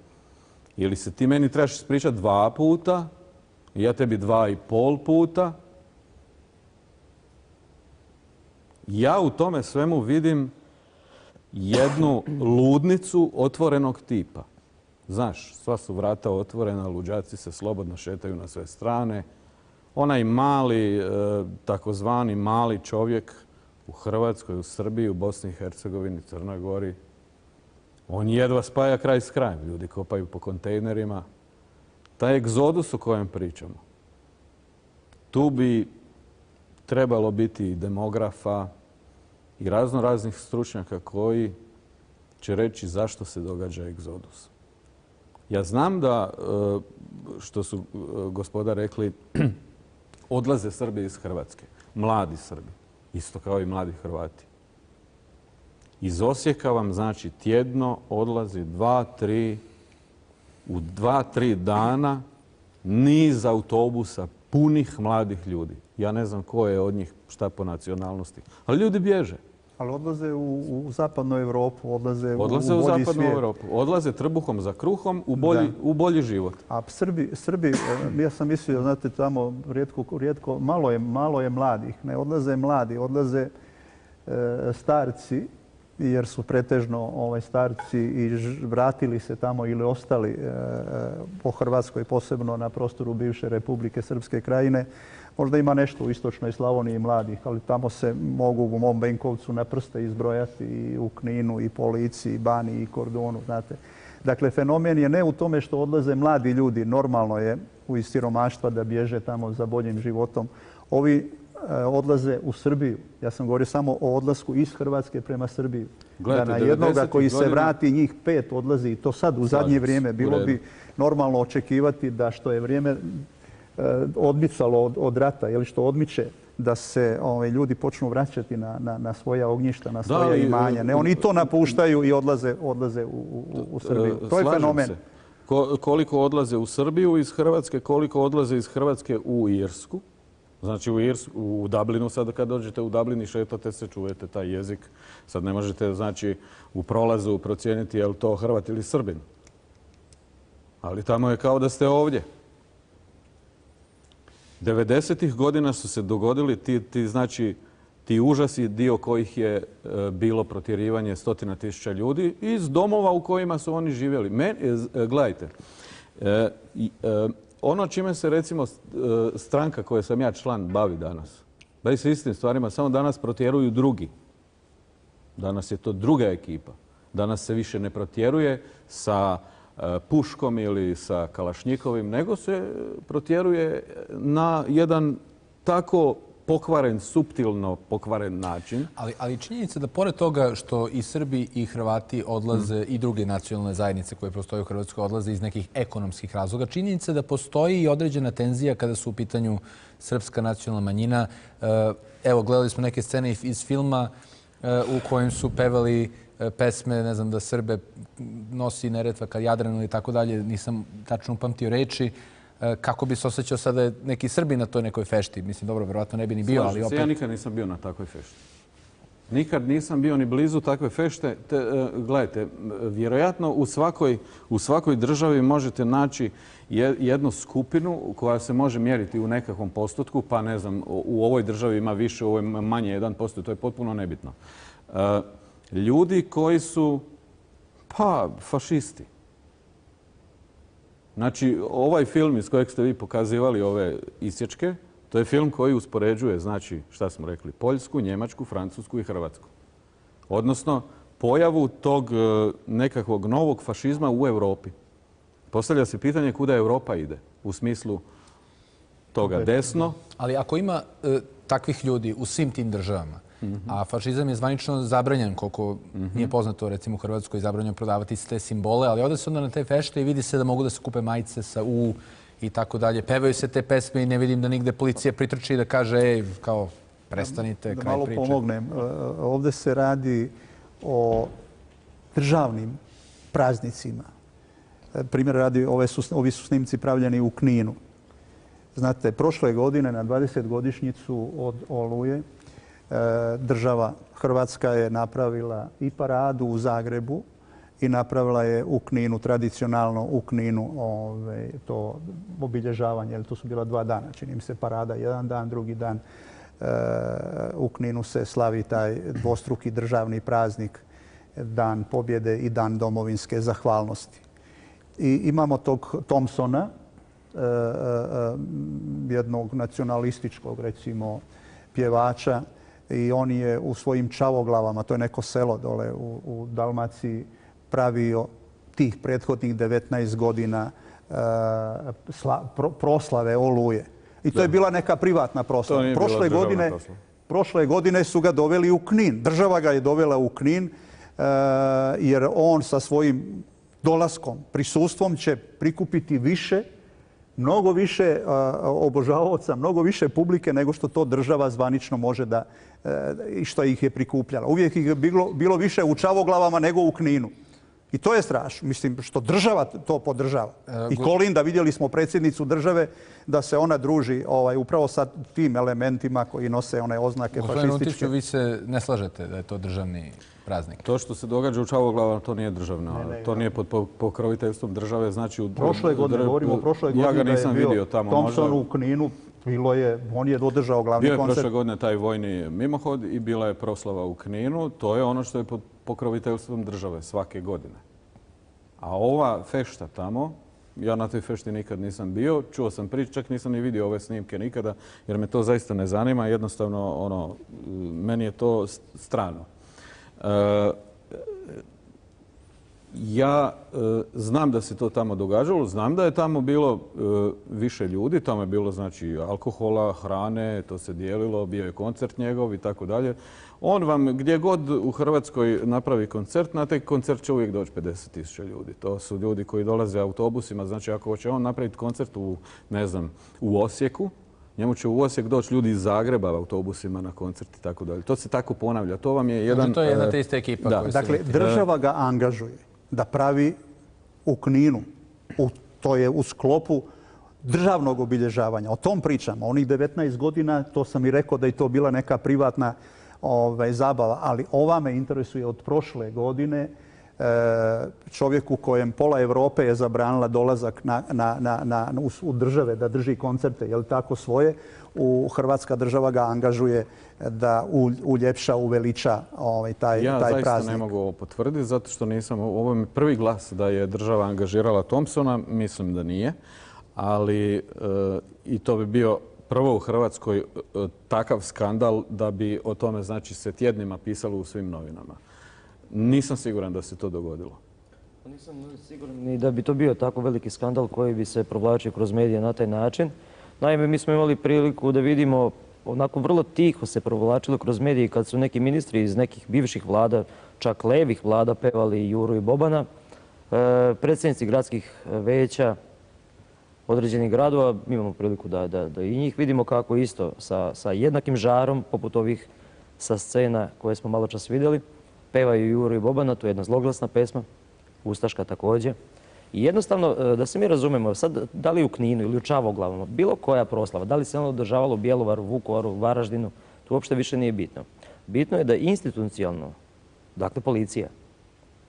Ili se ti meni trebaš ispričati 2 puta, ja tebi 2,5 puta? Ja u tome svemu vidim jednu ludnicu otvorenog tipa. Znaš, sva su vrata otvorena, luđaci se slobodno šetaju na sve strane. Onaj mali, takozvani mali čovjek u Hrvatskoj, u Srbiji, u Bosni i Hercegovini, Crnoj Gori, on jedva spaja kraj s krajem. Ljudi kopaju po kontejnerima. Taj egzodus o kojem pričamo, tu bi trebalo biti i demografa i raznih stručnjaka koji će reći zašto se događa egzodus. Ja znam da, što su gospoda rekli, odlaze Srbi iz Hrvatske. Mladi Srbi. Isto kao i mladi Hrvati. Iz Osijeka vam znači tjedno odlazi 2-3 dana niz autobusa punih mladih ljudi. Ja ne znam ko je od njih šta po nacionalnosti. Ali ljudi bježe. Ali odlaze u zapadnu Europu, odlaze u bolji zapadnu svijet. Europu. Odlaze trbuhom za kruhom u bolji život. A Srbi, ja sam mislio, znate, tamo rijetko, malo je mladih. Ne odlaze mladi, odlaze starci, jer su pretežno starci i vratili se tamo ili ostali po Hrvatskoj, posebno na prostoru bivše Republike Srpske krajine. Možda ima nešto u istočnoj Slavoniji mladih, ali tamo se mogu u mom Benkovcu na prste izbrojati i u Kninu, i po Lici, i Bani, i Kordunu, znate. Dakle, fenomen je ne u tome što odlaze mladi ljudi, normalno je iz siromaštva da bježe tamo za boljim životom. Ovi odlaze u Srbiju. Ja sam govorio samo o odlasku iz Hrvatske prema Srbiji. Da na jednoga koji se vrati, njih 5 odlazi i to sad u zadnje vrijeme. Bilo bi normalno očekivati da što je vrijeme odmicalo od rata, što odmiče, da se ljudi počnu vraćati na svoja ognjišta, na svoja imanja. Ne, oni to napuštaju i odlaze u Srbiju. To je fenomen. Koliko odlaze u Srbiju iz Hrvatske, koliko odlaze iz Hrvatske u Irsku. Znači u Dublinu, sad kad dođete u Dublin i šetate se, čujete taj jezik. Sad ne možete, znači, u prolazu procijeniti je li to Hrvat ili Srbin. Ali tamo je kao da ste ovdje. 90-ih godina su se dogodili ti užasi, dio kojih je bilo protjerivanje 100.000 ljudi iz domova u kojima su oni živjeli. Gledajte, ono čime se recimo stranka koje sam ja član bavi danas, bavi se istim stvarima, samo danas protjeruju drugi. Danas je to druga ekipa. Danas se više ne protjeruje sa puškom ili sa kalašnjikovim, nego se protjeruje na jedan tako pokvaren, suptilno pokvaren način. Ali činjenica da pored toga što i Srbi i Hrvati odlaze i druge nacionalne zajednice koje postoje u Hrvatskoj odlaze iz nekih ekonomskih razloga, činjenica da postoji i određena tenzija kada su u pitanju srpska nacionalna manjina. Evo, gledali smo neke scene iz filma u kojem su pevali pesme, ne znam, da Srbe nosi Neretva ka Jadranu i tako dalje. Nisam tačno upamtio reči. Kako bi se osjećao sada neki Srbi na toj nekoj fešti? Mislim, dobro, verovatno ne bi ni bio, ali opet... Ja nikad nisam bio na takvoj fešti. Nikad nisam bio ni blizu takve fešte. Gledajte, vjerojatno u svakoj državi možete naći jednu skupinu koja se može mjeriti u nekakvom postotku, pa ne znam, u ovoj državi ima više, u ovoj manje 1%, to je potpuno nebitno. Ljudi koji su, fašisti. Znači, ovaj film iz kojeg ste vi pokazivali ove isječke, to je film koji uspoređuje, znači, šta smo rekli, Poljsku, Njemačku, Francusku i Hrvatsku. Odnosno, pojavu tog nekakvog novog fašizma u Europi. Postavlja se pitanje kuda Europa ide u smislu toga desno. Ali ako ima takvih ljudi u svim tim državama, a fašizam je zvanično zabranjen, koliko nije poznato, recimo u Hrvatskoj, zabranjeno prodavati te simbole, ali ode se onda na te fešte i vidi se da mogu da se kupe majice sa U i tako dalje. Pevaju se te pesme i ne vidim da nigde policija pritrči i da kaže, kao, prestanite, kraj priče. Da malo pomognem. Ovde se radi o državnim praznicima. Primjer radi, ovi su snimci pravljeni u Kninu. Znate, prošle godine na 20-godišnjicu od Oluje država Hrvatska je napravila i paradu u Zagrebu i napravila je u Kninu, tradicionalno u Kninu to obilježavanje, jer to su bila 2 dana, čini mi se parada jedan dan, drugi dan u Kninu se slavi taj dvostruki državni praznik, Dan pobjede i Dan domovinske zahvalnosti. I imamo tog Thompsona, jednog nacionalističkog, recimo, pjevača, i on je u svojim Čavoglavama, to je neko selo dole u Dalmaciji, pravio tih prethodnih 19 godina proslave Oluje. I to je bila neka privatna proslava. Prošle godine su ga doveli u Knin. Država ga je dovela u Knin jer on sa svojim dolaskom, prisustvom će prikupiti više, mnogo više obožavaoca, mnogo više publike nego što to država zvanično može da, i što ih je prikupljala. Uvijek ih je bilo više u Čavoglavama nego u Kninu. I to je strašno. Mislim, što država to podržava. I Kolinda, vidjeli smo predsjednicu države da se ona druži upravo sa tim elementima koji nose one oznake fašističke. Gospodine Untiću, vi se ne slažete da je to državni praznik? To što se događa u Čavoglavama, to nije državno. To nije pod pokroviteljstvom države. Znači, prošle godine, govorimo o prošle godine, ja ga nisam vidio tamo. Thompson u Kninu, on je održao glavni koncert. Bio je prošle godine taj vojni mimohod i bila je proslava u Kninu. To je ono što je pod pokroviteljstvom države svake godine. A ova fešta tamo, ja na toj fešti nikad nisam bio, čuo sam priču, čak nisam ni vidio ove snimke nikada, jer me to zaista ne zanima. Jednostavno, meni je to strano. Ja znam da se to tamo događalo, znam da je tamo bilo više ljudi, tamo je bilo znači alkohola, hrane, to se dijelilo, bio je koncert njegov i tako dalje. On vam gdje god u Hrvatskoj napravi koncert, na taj koncert će uvijek doći 50.000 ljudi. To su ljudi koji dolaze autobusima, znači ako će on napraviti koncert u, ne znam, u Osijeku, njemu će u Osijek doći ljudi iz Zagreba autobusima na koncert i tako dalje. To se tako ponavlja. To vam je jedan... To je jedna te iste ekipa. Dakle, država ga angažuje da pravi u Kninu, to je u sklopu državnog obilježavanja. O tom pričamo. Onih 19 godina, to sam i rekao da je to bila neka privatna zabava, ali ova me interesuje od prošle godine. Čovjeku kojem pola Europe je zabranila dolazak u države da drži koncerte, je li tako, svoje, Hrvatska država ga angažuje da uljepša, uveliča taj praznik. Ja zaista ne mogu ovo potvrditi, zato što nisam, ovo je prvi glas da je država angažirala Thompsona, mislim da nije, ali i to bi bio prvo u Hrvatskoj takav skandal da bi o tome, znači, se tjednima pisalo u svim novinama. Nisam siguran da se to dogodilo. Nisam siguran ni da bi to bio tako veliki skandal koji bi se provlačio kroz medije na taj način. Naime, mi smo imali priliku da vidimo, onako vrlo tiho se provlačilo kroz medije kad su neki ministri iz nekih bivših vlada, čak levih vlada, pevali Juru i Bobana. Predsjednici gradskih veća određenih gradova, mi imamo priliku da i njih vidimo kako isto sa jednakim žarom, poput ovih sa scena koje smo malo čas vidjeli, pevaju Juru i Bobana, to je jedna zloglasna pesma, ustaška također. I jednostavno, da se mi razumemo, sad da li u Kninu ili u Čavoglavama, bilo koja proslava, da li se ono održavalo u Bjelovaru, Vukovaru, Varaždinu, to uopšte više nije bitno. Bitno je da institucionalno, dakle policija,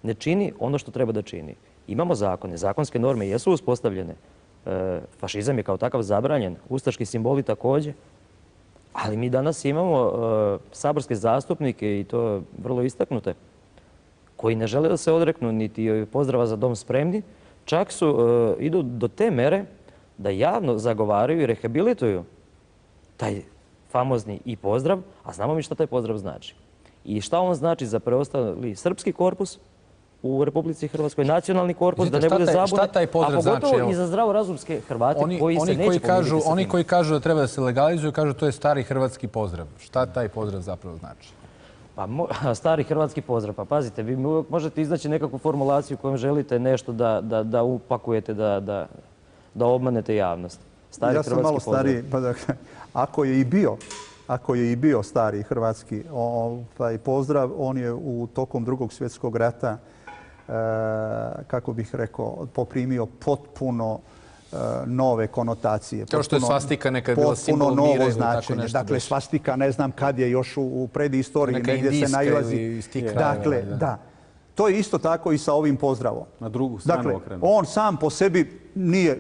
ne čini ono što treba da čini. Imamo zakone, zakonske norme jesu uspostavljene, fašizam je kao takav zabranjen, ustaški simboli također, ali mi danas imamo saborske zastupnike i to vrlo istaknute, koji ne žele da se odreknu niti pozdrava za dom spremni, čak idu do te mere da javno zagovaraju i rehabilituju taj famozni i pozdrav, a znamo mi šta taj pozdrav znači. I šta on znači za preostali srpski korpus u Republici Hrvatskoj, nacionalni korpus, da ne bude zabune, a pogotovo i za zdravorazumske Hrvate koji se neće pomiriti sa tim. Oni koji kažu da treba da se legalizuju, kažu to je stari hrvatski pozdrav. Šta taj pozdrav zapravo znači? Pa stari hrvatski pozdrav, pa pazite, vi uvijek možete iznaći nekakvu formulaciju kojom želite nešto da upakujete, da obmanete javnost. Ja sam malo stariji, pa dakle, ako je i bio stari hrvatski pozdrav, on je tokom Drugog svjetskog rata, kako bih rekao, poprimio potpuno nove konotacije. Kao što je svastika nekad bila simbol mira ili tako nešto. Dakle, svastika ne znam kad je još u predistoriji, negdje se nailazi. Dakle, da. To je isto tako i sa ovim pozdravom. Na drugu stranu okrenuo. On sam po sebi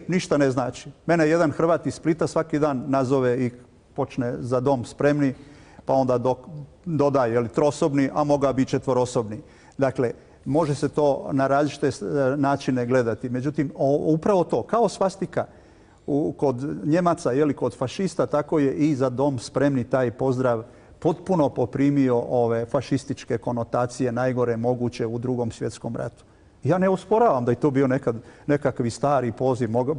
ništa ne znači. Mene jedan Hrvat iz Splita svaki dan nazove i počne za dom spremni, pa onda dodaje trosobni, a moga bi četvorosobni. Dakle, može se to na različite načine gledati. Međutim, upravo to, kao svastika kod Njemaca, kod fašista, tako je i za dom spremni taj pozdrav potpuno poprimio ove fašističke konotacije najgore moguće u Drugom svjetskom ratu. Ja ne osporavam da je to bio nekakvi stari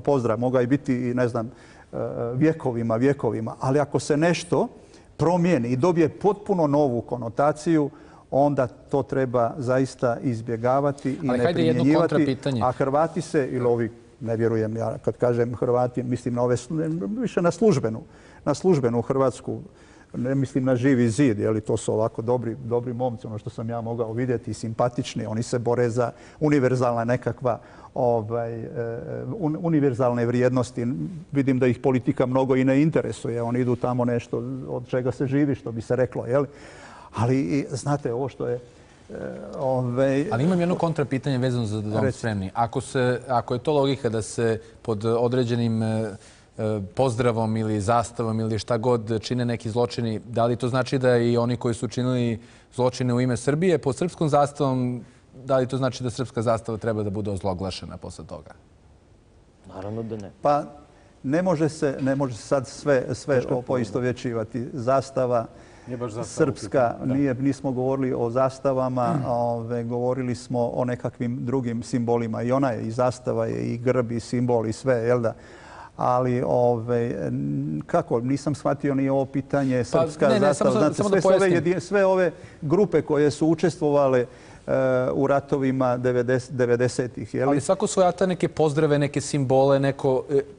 pozdrav, mogao je biti i ne znam vjekovima, ali ako se nešto promijeni i dobije potpuno novu konotaciju, onda to treba zaista izbjegavati i ne primjenjivati. A Hrvati se, ili ovi, ne vjerujem ja kad kažem Hrvati, mislim na ove, više na službenu Hrvatsku, ne mislim na Živi zid, to su ovako dobri momci, ono što sam ja mogao vidjeti, simpatični, oni se bore za univerzalna nekakva univerzalne vrijednosti. Vidim da ih politika mnogo i ne interesuje, oni idu tamo nešto od čega se živi, što bi se reklo, Ali, znate, ovo što je... Ali imam jedno kontrapitanje vezano za dom spremni. Ako je to logika da se pod određenim pozdravom ili zastavom ili šta god čine neki zločini, da li to znači da i oni koji su činili zločine u ime Srbije pod srpskom zastavom, da li to znači da srpska zastava treba da bude ozloglašena posle toga? Naravno da ne. Pa ne može se sad sve poistovjećivati. Zastava srpska, nismo govorili o zastavama, govorili smo o nekakvim drugim simbolima. I ona je, i zastava je, i grb, i simbol, i sve, jel da? Ali, kako, nisam shvatio ni ovo pitanje srpska zastava. Znate, sve ove grupe koje su učestvovale u ratovima 90-ih. Ali svako svojata neke pozdrave, neke simbole,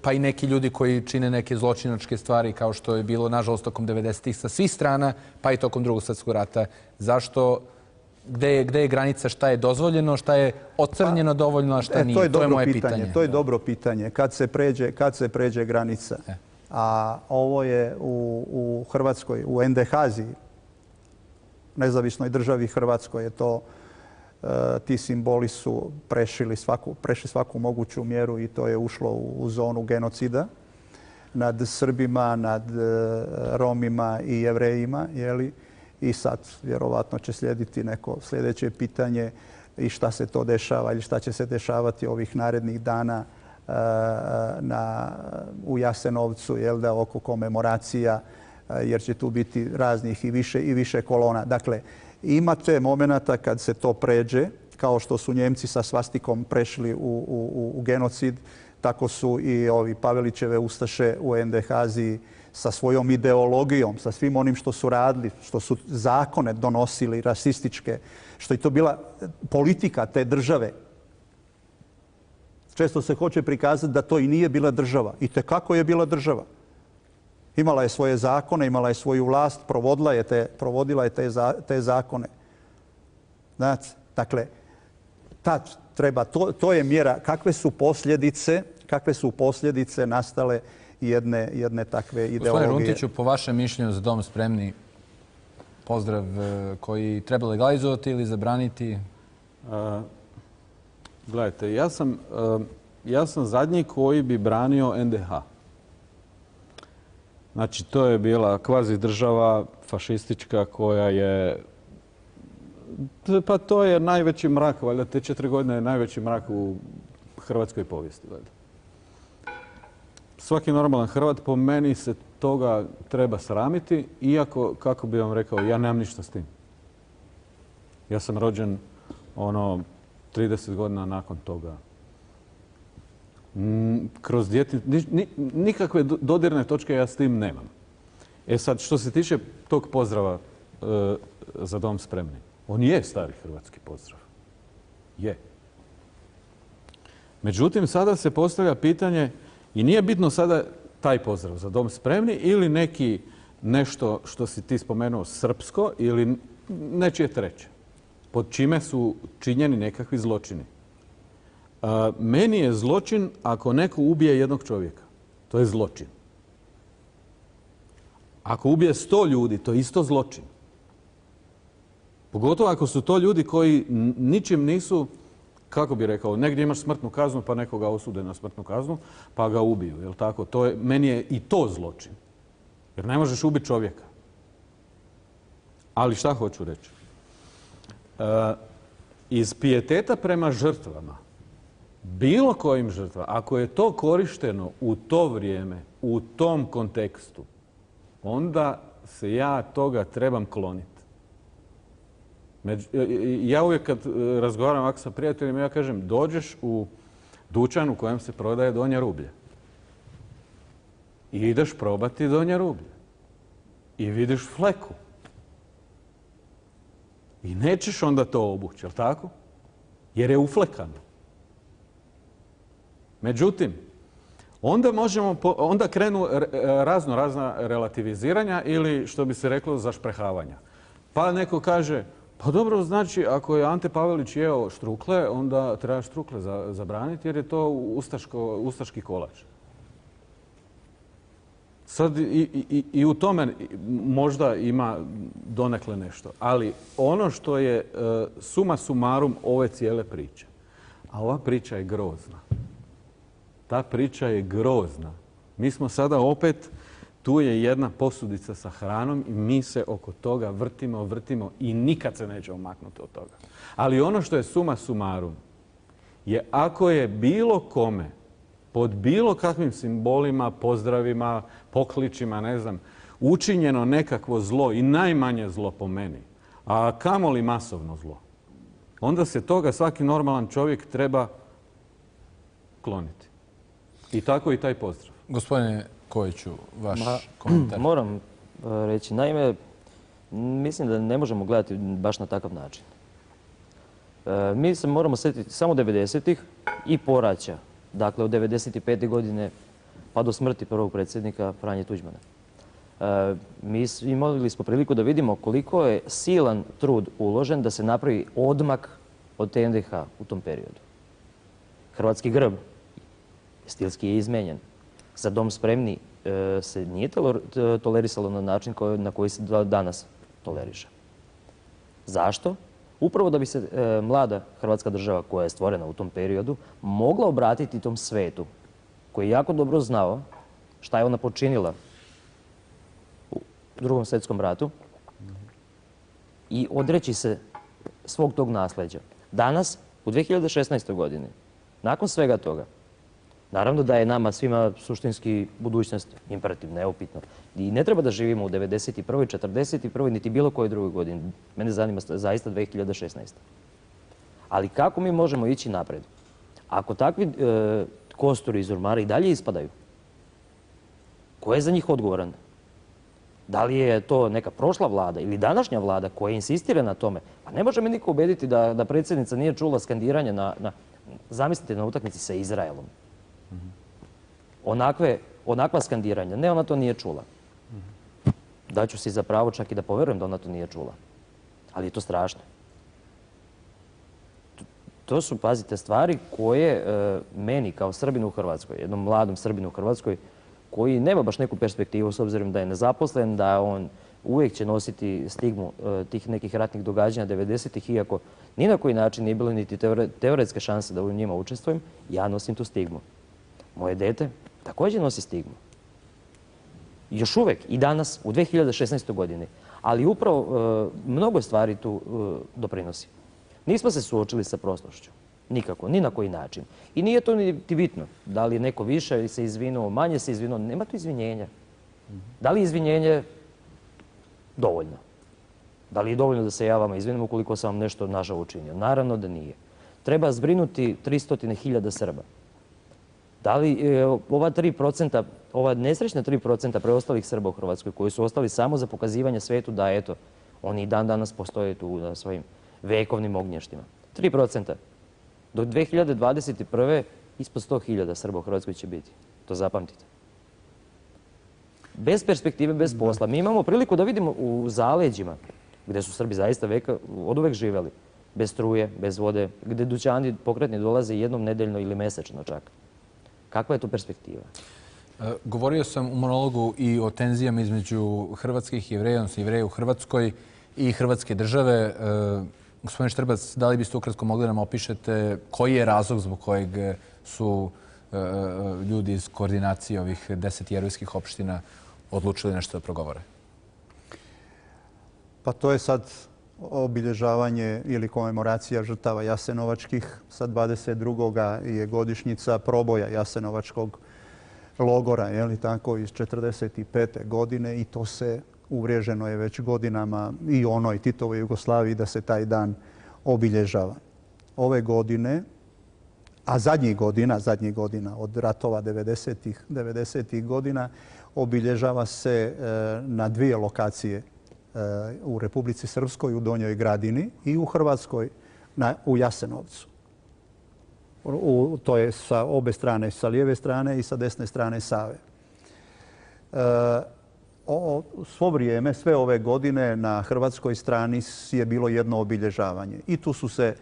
pa i neki ljudi koji čine neke zločinačke stvari, kao što je bilo, nažalost, tokom 90-ih sa svih strana, pa i tokom Drugog svjetskog rata. Zašto? Gde je granica, šta je dozvoljeno, šta je ocrnjeno dovoljno, a šta nije? To je moje pitanje. To je dobro pitanje. Kad se pređe granica? A ovo je u Hrvatskoj, u NDH-zi, nezavisnoj državi Hrvatskoj, je to, ti simboli su prešli svaku moguću mjeru i to je ušlo u zonu genocida nad Srbima, nad Romima i Jevrejima, I sad vjerovatno će slijediti neko sljedeće pitanje i šta se to dešava ili šta će se dešavati ovih narednih dana u Jasenovcu, oko komemoracija, jer će tu biti raznih i više kolona. Dakle, imate momenata kad se to pređe kao što su Njemci sa svastikom prešli u genocid, tako su i ovi Pavelićeve ustaše u NDH Aziji sa svojom ideologijom, sa svim onim što su radili, što su zakone donosili rasističke, što je to bila politika te države. Često se hoće prikazati da to i nije bila država. I tekako je bila država. Imala je svoje zakone, imala je svoju vlast, provodila je te zakone. Znači, dakle, to je mjera kakve su posljedice nastale jedne takve ideologije. Gospodine Runtiću, po vašem mišljenju Za dom spremni pozdrav koji treba legalizovati ili zabraniti? Gledajte, ja sam zadnji koji bi branio NDH. Znači, to je bila kvazi država fašistička koja je... Pa to je najveći mrak, valjda te 4 godine je najveći mrak u hrvatskoj povijesti, valjda. Svaki normalan Hrvat po meni se toga treba sramiti, iako, kako bi vam rekao, ja nemam ništa s tim. Ja sam rođen 30 godina nakon toga. Kroz nikakve dodirne točke ja s tim nemam. E sad, što se tiče tog pozdrava Za dom spremni, on je stari hrvatski pozdrav. Je. Međutim, sada se postavlja pitanje i nije bitno sada taj pozdrav Za dom spremni ili nešto što si ti spomenuo srpsko ili nečije treće, pod čime su činjeni nekakvi zločini. Meni je zločin ako neko ubije jednog čovjeka. To je zločin. Ako ubije 100 ljudi, to je isto zločin. Pogotovo ako su to ljudi koji ničim nisu, kako bi rekao, negdje imaš smrtnu kaznu pa nekoga osude na smrtnu kaznu pa ga ubiju. Jel tako? Meni je i to zločin. Jer ne možeš ubiti čovjeka. Ali šta hoću reći? Iz pijeteta prema žrtvama, bilo kojim žrtvama, ako je to korišteno u to vrijeme, u tom kontekstu, onda se ja toga trebam kloniti. Ja uvijek kad razgovaram ovako sa prijateljima, ja kažem dođeš u dućan u kojem se prodaje donje rublje. I ideš probati donje rublje. I vidiš fleku. I nećeš onda to obući, jel tako? Jer je uflekano. Međutim, onda krenu razna relativiziranja ili, što bi se reklo, zašprehavanja. Pa neko kaže, pa dobro, znači, ako je Ante Pavelić jeo štrukle, onda treba štrukle zabraniti jer je to ustaški kolač. Sad i u tome možda ima donekle nešto. Ali ono što je suma sumarum ove cijele priče, a ova priča je grozna. Ta priča je grozna. Mi smo sada opet, tu je jedna posudica sa hranom i mi se oko toga vrtimo i nikad se nećemo maknuti od toga. Ali ono što je suma sumarum je ako je bilo kome pod bilo kakvim simbolima, pozdravima, pokličima, ne znam, učinjeno nekakvo zlo i najmanje zlo po meni, a kamoli masovno zlo, onda se toga svaki normalan čovjek treba kloniti. I tako i taj pozdrav. Gospodine Kojiću, vaš komentar. Moram reći, naime, mislim da ne možemo gledati baš na takav način. Mi se moramo sjetiti samo 90-ih i poraća. Dakle, od 95. godine pa do smrti prvog predsjednika Franje Tuđmana. Mi imali smo priliku da vidimo koliko je silan trud uložen da se napravi odmak od NDH u tom periodu. Hrvatski grb stilski je izmenjen. Za dom spremni se nije tolerisalo na način na koji se danas toleriše. Zašto? Upravo da bi se mlada Hrvatska država koja je stvorena u tom periodu mogla obratiti tom svetu koji je jako dobro znao šta je ona počinila u Drugom svjetskom ratu i odreći se svog tog nasljeđa. Danas, u 2016. godini, nakon svega toga, naravno da je nama svima suštinski budućnost imperativ, neupitno. I ne treba da živimo u 91., 41., niti bilo kojoj drugoj godini. Mene zanima zaista 2016. Ali kako mi možemo ići napred? Ako takvi kosturi iz ormara i dalje ispadaju, ko je za njih odgovoran? Da li je to neka prošla vlada ili današnja vlada koja insistira na tome? Pa ne može me niko ubediti da predsjednica nije čula skandiranje zamislite, na utakmici sa Izraelom. Onakva skandiranja. Ne, ona to nije čula. Daću si za pravo čak i da poverujem da ona to nije čula. Ali je to strašno. To su, pazite, stvari koje meni kao Srbinu u Hrvatskoj, jednom mladom Srbinu u Hrvatskoj, koji nema baš neku perspektivu s obzirom da je nezaposlen, da on uvijek će nositi stigmu tih nekih ratnih događanja 90-ih, iako ni na koji način nije bilo niti teoretske šanse da u njima učestvujem, ja nosim tu stigmu. Moje dete također nosi stigmu. Još uvijek, i danas, u 2016. godini. Ali upravo mnogo stvari tu doprinosi. Nismo se suočili sa prošlošću. Nikako, ni na koji način. I nije to niti bitno. Da li neko više se izvinuo, manje se izvinuo. Nema tu izvinjenja. Da li je izvinjenje dovoljno? Da li je dovoljno da se ja vama izvinim ukoliko sam vam nešto nažao učinio? Naravno da nije. Treba zbrinuti 300.000 Srba. Da li ova 3%, ova nesrećna 3% preostalih Srba u Hrvatskoj koji su ostali samo za pokazivanje svetu da eto, oni i dan danas postoje tu na svojim vekovnim ognještima. 3%. Do 2021. ispod 100.000 Srba u Hrvatskoj će biti. To zapamtite. Bez perspektive, bez posla. Mi imamo priliku da vidimo u zaleđima, gdje su Srbi zaista od uvek živjeli, bez struje, bez vode, gdje dućani pokretni dolaze jednom nedeljno ili mesečno čak. Kakva je to perspektiva? Govorio sam u monologu i o tenzijama između hrvatskih Jevreja, odnosno Jevreja u Hrvatskoj i Hrvatske države. Gospodin Štrbac, da li biste ukratko mogli nam opišete koji je razlog zbog kojeg su ljudi iz koordinacije ovih 10 jevrejskih opština odlučili nešto da progovore? Pa to je sad obilježavanje ili komemoracija žrtava jasenovačkih. Sa 22. je godišnjica proboja jasenovačkog logora, je li tako, iz 1945. godine i to se uvriježeno je već godinama i onoj Titovoj Jugoslaviji da se taj dan obilježava. Ove godine, a zadnjih godina od ratova 90-ih godina, obilježava se na 2 lokacije u Republici Srpskoj, u Donjoj Gradini i u Hrvatskoj, u Jasenovcu. To je sa obe strane, sa lijeve strane i sa desne strane Save. Svo vrijeme, sve ove godine na hrvatskoj strani je bilo jedno obilježavanje. I tu su se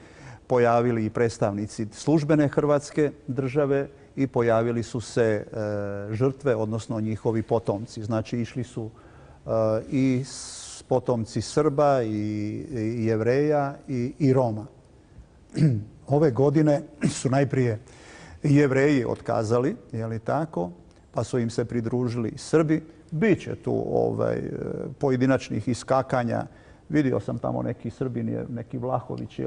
pojavili i predstavnici službene Hrvatske države i pojavili su se žrtve, odnosno njihovi potomci. Znači, išli su i potomci Srba i Jevreja i Roma. Ove godine su najprije Jevreji otkazali, je li tako, pa su im se pridružili Srbi. Biće tu pojedinačnih iskakanja. Vidio sam tamo neki Srbin, neki Vlahović,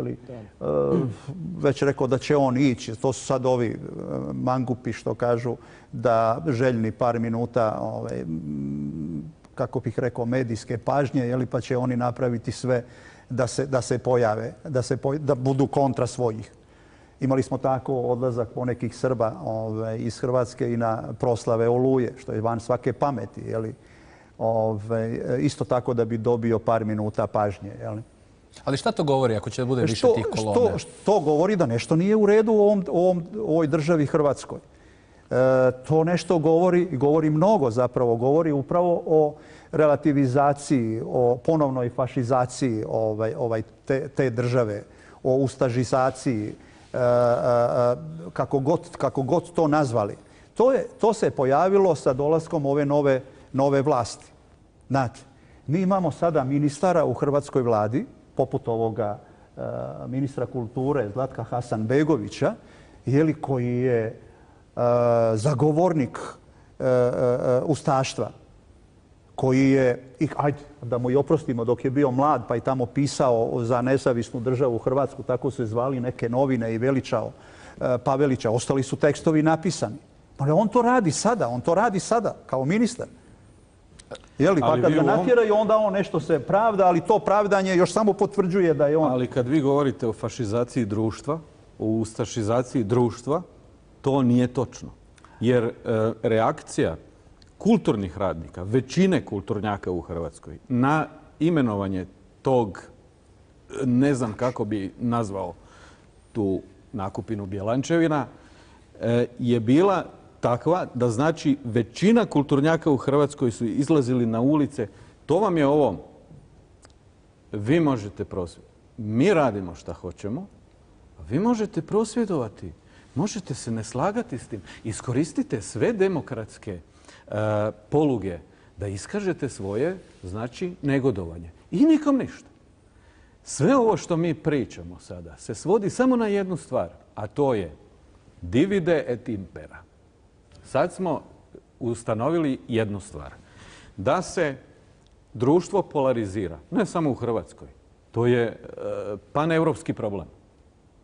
već rekao da će on ići. To su sad ovi mangupi što kažu da željni par minuta, kako bih rekao, medijske pažnje, pa će oni napraviti sve da se pojave, da budu kontra svojih. Imali smo tako odlazak ponekih Srba iz Hrvatske i na proslave Oluje, što je van svake pameti. Isto tako da bi dobio par minuta pažnje. Ali šta to govori ako će bude više tih kolona? To govori da nešto nije u redu u ovoj državi Hrvatskoj. To nešto govori mnogo zapravo. Govori upravo o relativizaciji, o ponovnoj fašizaciji te države, o ustašizaciji, kako god to nazvali. To se pojavilo sa dolaskom ove nove vlasti. Znate, mi imamo sada ministara u hrvatskoj vladi, poput ovoga ministra kulture Zlatka Hasanbegovića, koji je zagovornik ustaštva, koji je, ajde da mu i oprostimo, dok je bio mlad pa i tamo pisao za nezavisnu državu Hrvatsku, tako se zvali neke novine i veličao Pavelića. Ostali su tekstovi napisani. Ali on to radi sada kao ministar. Jeli, pa kad ga natjeraju, onda on nešto se pravda, ali to pravdanje još samo potvrđuje da je on... Ali kad vi govorite o fašizaciji društva, o ustašizaciji društva, to nije točno. Jer reakcija kulturnih radnika, većine kulturnjaka u Hrvatskoj, na imenovanje tog, ne znam kako bi nazvao tu nakupinu Bjelančevina, je bila takva da znači većina kulturnjaka u Hrvatskoj su izlazili na ulice. To vam je ovo. Vi možete prosvjedovati. Mi radimo šta hoćemo, a vi možete prosvjedovati. Možete se ne slagati s tim. Iskoristite sve demokratske poluge da iskažete svoje, znači, negodovanje. I nikom ništa. Sve ovo što mi pričamo sada se svodi samo na jednu stvar, a to je divide et impera. Sad smo ustanovili jednu stvar. Da se društvo polarizira, ne samo u Hrvatskoj. To je paneuropski problem.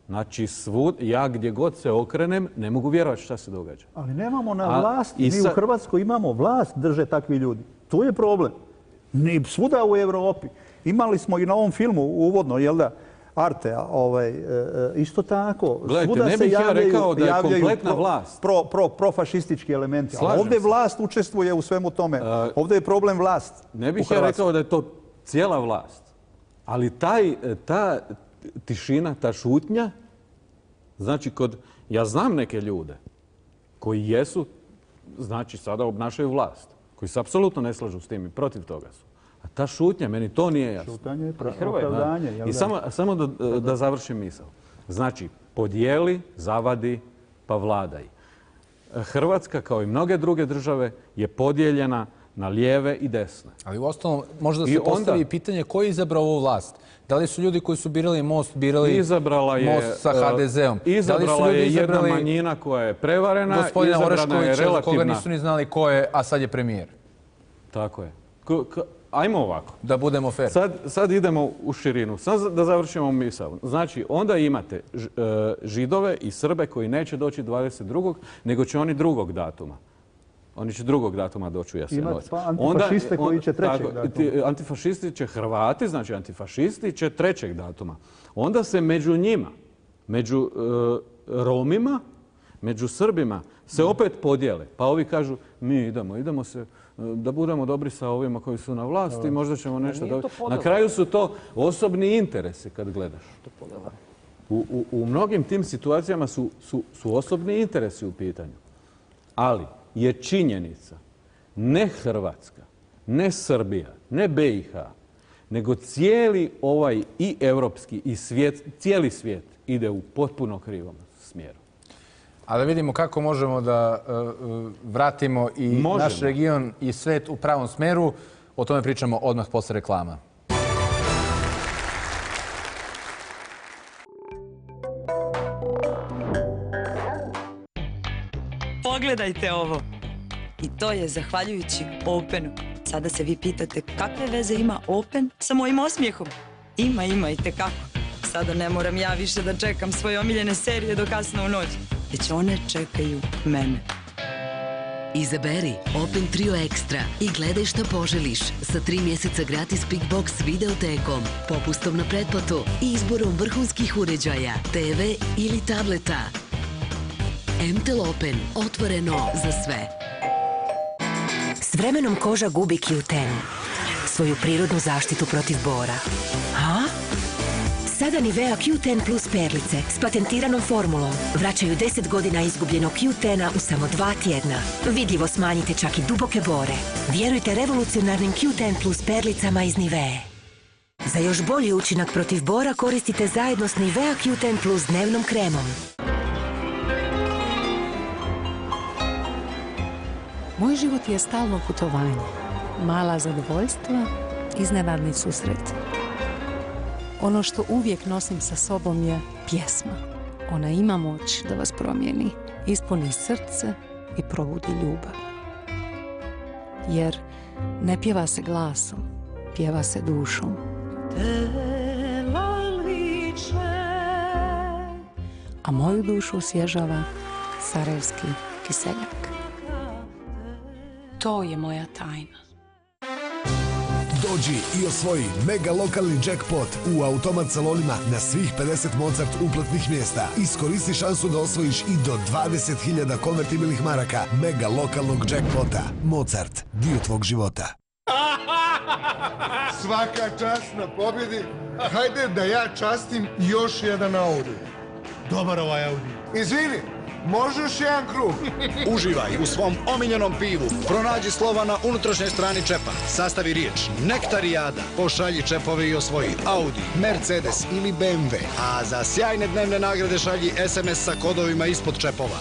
Znači, ja gdje god se okrenem, ne mogu vjerovati šta se događa. Ali nemamo na vlast. Mi u Hrvatskoj imamo vlast, drže takvi ljudi. To je problem. Ni svuda u Europi. Imali smo i na ovom filmu uvodno, jel da, Arte, isto tako. Gledajte, ne bih ja rekao da je kompletna vlast. Profašistički elementi. Ali ovdje vlast učestvuje u svemu tome. Ovdje je problem vlast. Ne bih ja rekao da je to cijela vlast. Ali ta tišina, ta šutnja, znači ja znam neke ljude koji jesu, znači sada obnašaju vlast, koji se apsolutno ne slažu s tim i protiv toga su. A ta šutnja, meni to nije jasno. Šutanje je opravdanje. I samo da završim misao. Znači, podijeli, zavadi, pa vladaj. Hrvatska, kao i mnoge druge države, je podijeljena na lijeve i desne. Ali u ostalom, možda se postavi pitanje ko je izabrao ovu vlast. Da li su ljudi koji su birali Most, birali Most sa HDZ-om? Izabrala je jedna manjina koja je prevarena, gospodina Oreškovića, za koga nisu ni znali ko je, a sad je premijer. Tako je. Ajmo ovako. Da budemo fair. Sad idemo u širinu. Sad da završimo misao. Znači, onda imate Židove i Srbe koji neće doći 22. nego će oni drugog datuma. Oni će drugog datuma doći u Jasenovac. Pa antifašiste koji će trećeg datuma. Antifašisti će Hrvati, znači antifašisti će trećeg datuma. Onda se među njima, među Romima, među Srbima se opet podijele. Pa ovi kažu mi idemo se da budemo dobri sa ovima koji su na vlasti, možda ćemo nešto dobiti. Na kraju su to osobni interesi kad gledaš. U mnogim tim situacijama su osobni interesi u pitanju. Ali je činjenica ne Hrvatska, ne Srbija, ne BiH, nego cijeli ovaj i europski i cijeli svijet ide u potpuno krivom smjeru. A da vidimo kako možemo da vratimo i naš region i svet u pravom smjeru. O tome pričamo odmah posle reklama. Pogledajte ovo. I to je zahvaljujući Openu. Sada se vi pitate kakve veze ima Open sa mojim osmijehom? Ima i tekako. Sada ne moram ja više da čekam svoje omiljene serije do kasno u noć. Već one čekaju mene. Izaberi Open Trio Extra i gledaj što poželiš sa 3 mjeseca gratis Pickbox videotekom, popustom na pretplatu i izborom vrhunskih uređaja, TV ili tableta. MTEL Open. Otvoreno za sve. S vremenom koža gubi Q10, svoju prirodnu zaštitu protiv bora. A? Sada Nivea Q10 Plus perlice s patentiranom formulom vraćaju 10 godina izgubljenog Q10-a u samo 2 tjedna. Vidljivo smanjite čak i duboke bore. Vjerujte revolucionarnim Q10 Plus perlicama iz Nivea. Za još bolji učinak protiv bora koristite zajedno s Nivea Q10 Plus dnevnom kremom. Moj život je stalno putovanje. Mala zadovoljstva, iznenadni susret. Ono što uvijek nosim sa sobom je pjesma. Ona ima moć da vas promijeni, ispuni srce i probudi ljubav. Jer ne pjeva se glasom, pjeva se dušom. A moju dušu osvježava sarajevski kiseljak. To je moja tajna. Dođi i osvoji mega lokalni jackpot u automat salonima na svih 50 Mozart uplatnih mjesta. Iskoristi šansu da osvojiš i do 20.000 konvertibilnih maraka mega lokalnog jackpota. Mozart, dio tvog života. Svaka čast na pobjedi. Hajde da ja častim još jedan Audi. Dobar ovaj Audi. Izvini, možeš jedan krug? Uživaj u svom omiljenom pivu. Pronađi slova na unutrašnjoj strani čepa. Sastavi riječ Nektarijada. Pošalji čepove i osvoji Audi, Mercedes ili BMW. A za sjajne dnevne nagrade šalji SMS sa kodovima ispod čepova.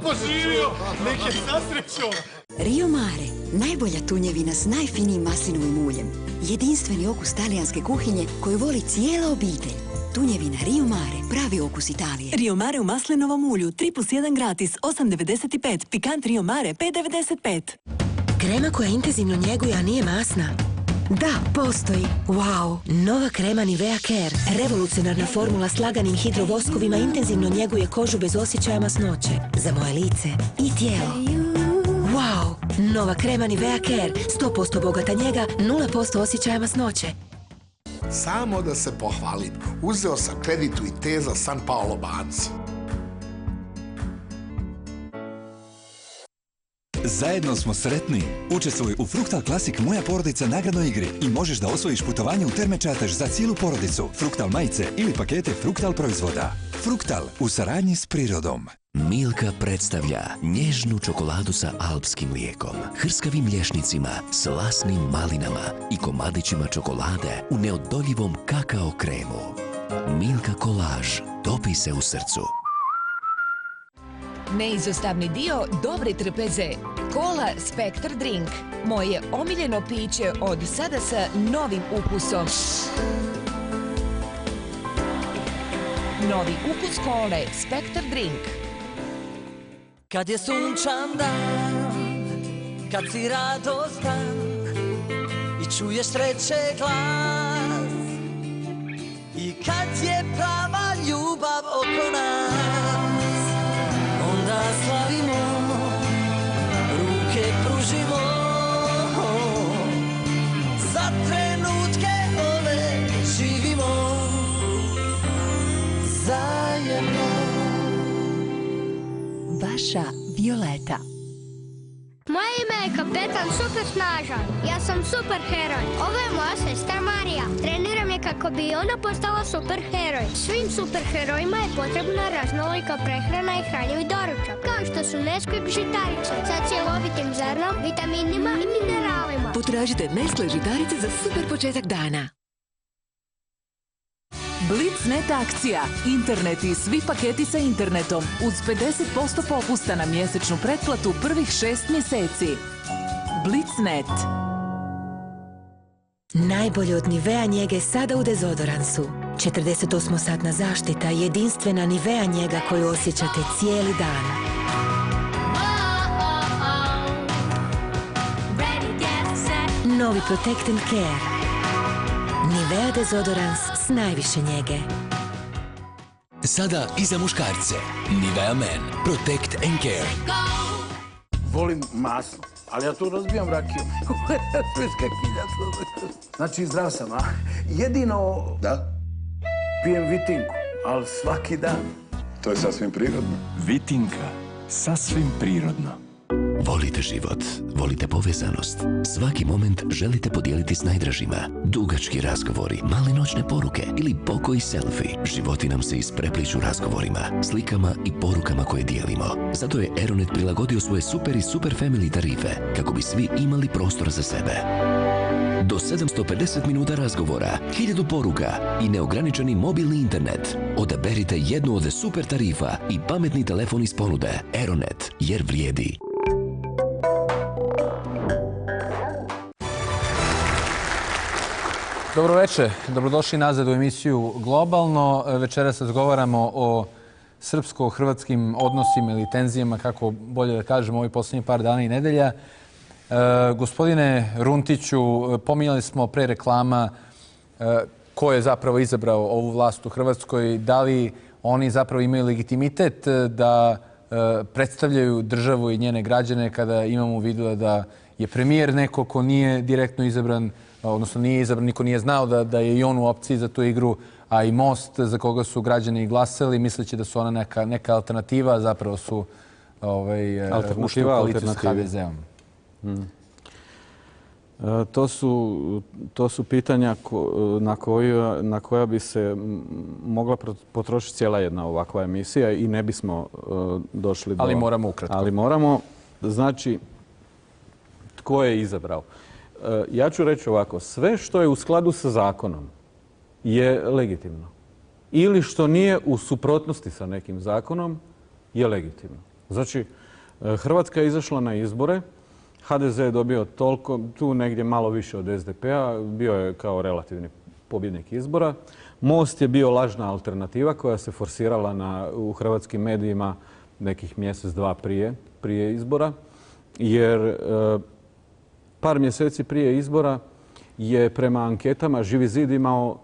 Poživio! Nek je sasrećo! Rio Mare, najbolja tunjevina s najfinijim maslinovim uljem. Jedinstveni okus talijanske kuhinje koju voli cijela obitelj. Tunjevina Rio Mare, pravi okus Italije. Rio Mare u maslinovom ulju, 3+1 gratis, 8,95. Pikant Rio Mare, 5,95. Krema koja intenzivno njeguje, a nije masna? Da, postoji. Wow! Nova krema Nivea Care. Revolucionarna formula s laganim hidrovoskovima intenzivno njeguje kožu bez osjećaja masnoće. Za moje lice i tijelo. Wow! Nova krema Nivea Care. 100% bogata njega, 0% osjećaja masnoće. Samo da se pohvalim, uzeo sam kredit u Intesa San Paolo banci. Zajedno smo sretni. Učestvuj u Fruktal Classic Moja porodica nagradnoj igri i možeš da osvojiš putovanje u Terme Čatež za cijelu porodicu, Fruktal majice ili pakete Fruktal proizvoda. Fruktal u saradnji s prirodom. Milka predstavlja nježnu čokoladu sa alpskim mlijekom, hrskavim lješnicima, slasnim malinama i komadićima čokolade u neodoljivom kakao kremu. Milka kolaž topi se u srcu. Neizostavni dio dobre trpeze. Cola Spectre Drink. Moje omiljeno piće od sada sa novim ukusom. Novi ukus kole Spectre Drink. Kad je sunčan dan, kad si radostan i čuješ sreće glas, i kad je prava ljubav oko nas, onda slavimo, ruke pružimo, za trenutke ove živimo zajedno. Vaša Violeta. Moje ime je Kapetan Super Snažan. Ja sam super heroj. Ovo je moja sestra Marija. Treniram je kako bi ona postala super heroj. Svim super herojima je potrebna raznolika prehrana i hranjivi doručak. Kao što su Nesquik žitarice sa cjelovitim zrnom, vitaminima i mineralima. Potražite Nestle žitarice za super početak dana. Blitznet akcija. Internet i svi paketi sa internetom uz 50% popusta na mjesečnu pretplatu prvih 6 mjeseci. Blitznet. Najbolje od Nivea njege sada u dezodoransu. 48-satna zaštita, jedinstvena Nivea njega koju osjećate cijeli dan. Novi Protect and Care. Nivea dezodorans s najviše njege. Sada i za muškarce. Nivea Men. Protect and Care. Volim masno, ali ja tu razbijam rakiju. Znači, zdrav sam, a? Jedino... Da? Pijem vitinku, ali svaki dan. To je sasvim prirodno. Vitinka. Sasvim prirodno. Volite život, volite povezanost. Svaki moment želite podijeliti s najdražima. Dugački razgovori, male noćne poruke ili pokoji selfie. Životi nam se isprepliču razgovorima, slikama i porukama koje dijelimo. Zato je Aeronet prilagodio svoje super i super family tarife kako bi svi imali prostor za sebe. Do 750 minuta razgovora, 1000 poruka i neograničeni mobilni internet. Odaberite jednu od super tarifa i pametni telefon iz ponude. Aeronet, jer vrijedi. Dobro večer, dobrodošli nazad u emisiju Globalno. Večeras razgovaramo o srpsko-hrvatskim odnosima ili tenzijama, kako bolje da kažemo, ovih posljednjih par dana i nedelja. Gospodine Runtiću, pominjali smo pre reklama ko je zapravo izabrao ovu vlast u Hrvatskoj. Da li oni zapravo imaju legitimitet da predstavljaju državu i njene građane kada imamo u vidu da je premijer neko ko nije direktno izabran, odnosno nije izabran, niko nije znao da je i on u opciji za tu igru, a i Most za koga su građani glasali, misleći da su ona neka alternativa, zapravo su ušli u koaliciju s HDZ-om. To su pitanja na koja bi se mogla potrošiti cijela jedna ovakva emisija i ne bismo došli do... Ali moramo ukratko. Ali moramo. Znači, tko je izabrao? Ja ću reći ovako, sve što je u skladu sa zakonom je legitimno. Ili što nije u suprotnosti sa nekim zakonom je legitimno. Znači, Hrvatska je izašla na izbore, HDZ je dobio toliko, tu negdje malo više od SDP-a, bio je kao relativni pobjednik izbora. Most je bio lažna alternativa koja se forsirala u hrvatskim medijima nekih mjesec, dva prije izbora, jer par mjeseci prije izbora je prema anketama Živi zid imao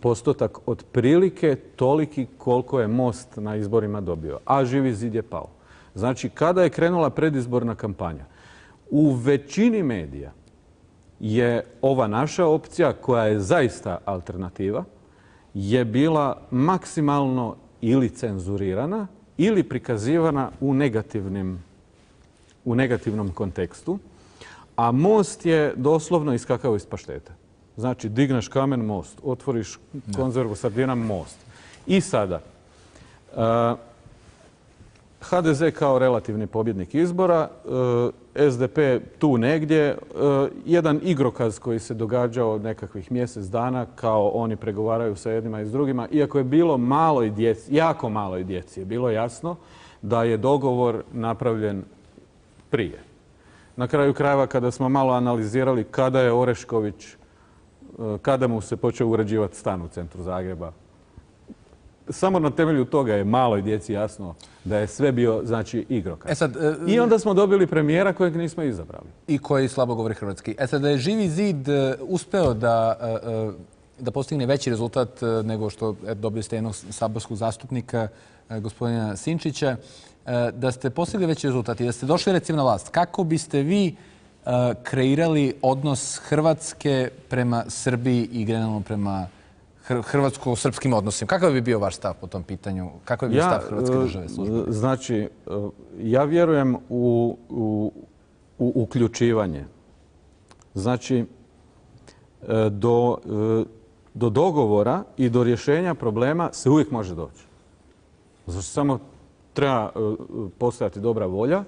postotak otprilike toliki koliko je Most na izborima dobio, a Živi zid je pao. Znači, kada je krenula predizborna kampanja, u većini medija je ova naša opcija, koja je zaista alternativa, je bila maksimalno ili cenzurirana ili prikazivana u negativnom kontekstu, a Most je doslovno iskakao iz paštete. Znači, digneš kamen, Most, otvoriš konzervu sardina, Most. I sada, HDZ kao relativni pobjednik izbora, SDP tu negdje, jedan igrokaz koji se događao nekakvih mjesec dana, kao oni pregovaraju sa jednima i s drugima, iako je bilo malo i djeci, jako malo i djeci, je bilo jasno da je dogovor napravljen prije. Na kraju krajeva, kada smo malo analizirali kada je Orešković, kada mu se počeo uređivati stan u centru Zagreba, samo na temelju toga je maloj djeci jasno da je sve bio, znači, igrokaz. I onda smo dobili premijera kojeg nismo izabrali. I koji slabo govori hrvatski. Sad, da je Živi zid uspeo da postigne veći rezultat nego što dobili ste jednog saborskog zastupnika, gospodina Sinčića, da ste postigli veći rezultat i da ste došli recimo na vlast, kako biste vi kreirali odnos Hrvatske prema Srbiji i generalno prema hrvatsko-srpskim odnosima? Kakav bi bio vaš stav po tom pitanju? Kakav bi bio stav Hrvatske države? Znači, ja vjerujem u uključivanje. Znači, do dogovora i do rješenja problema se uvijek može doći. Znači, samo treba postojati dobra volja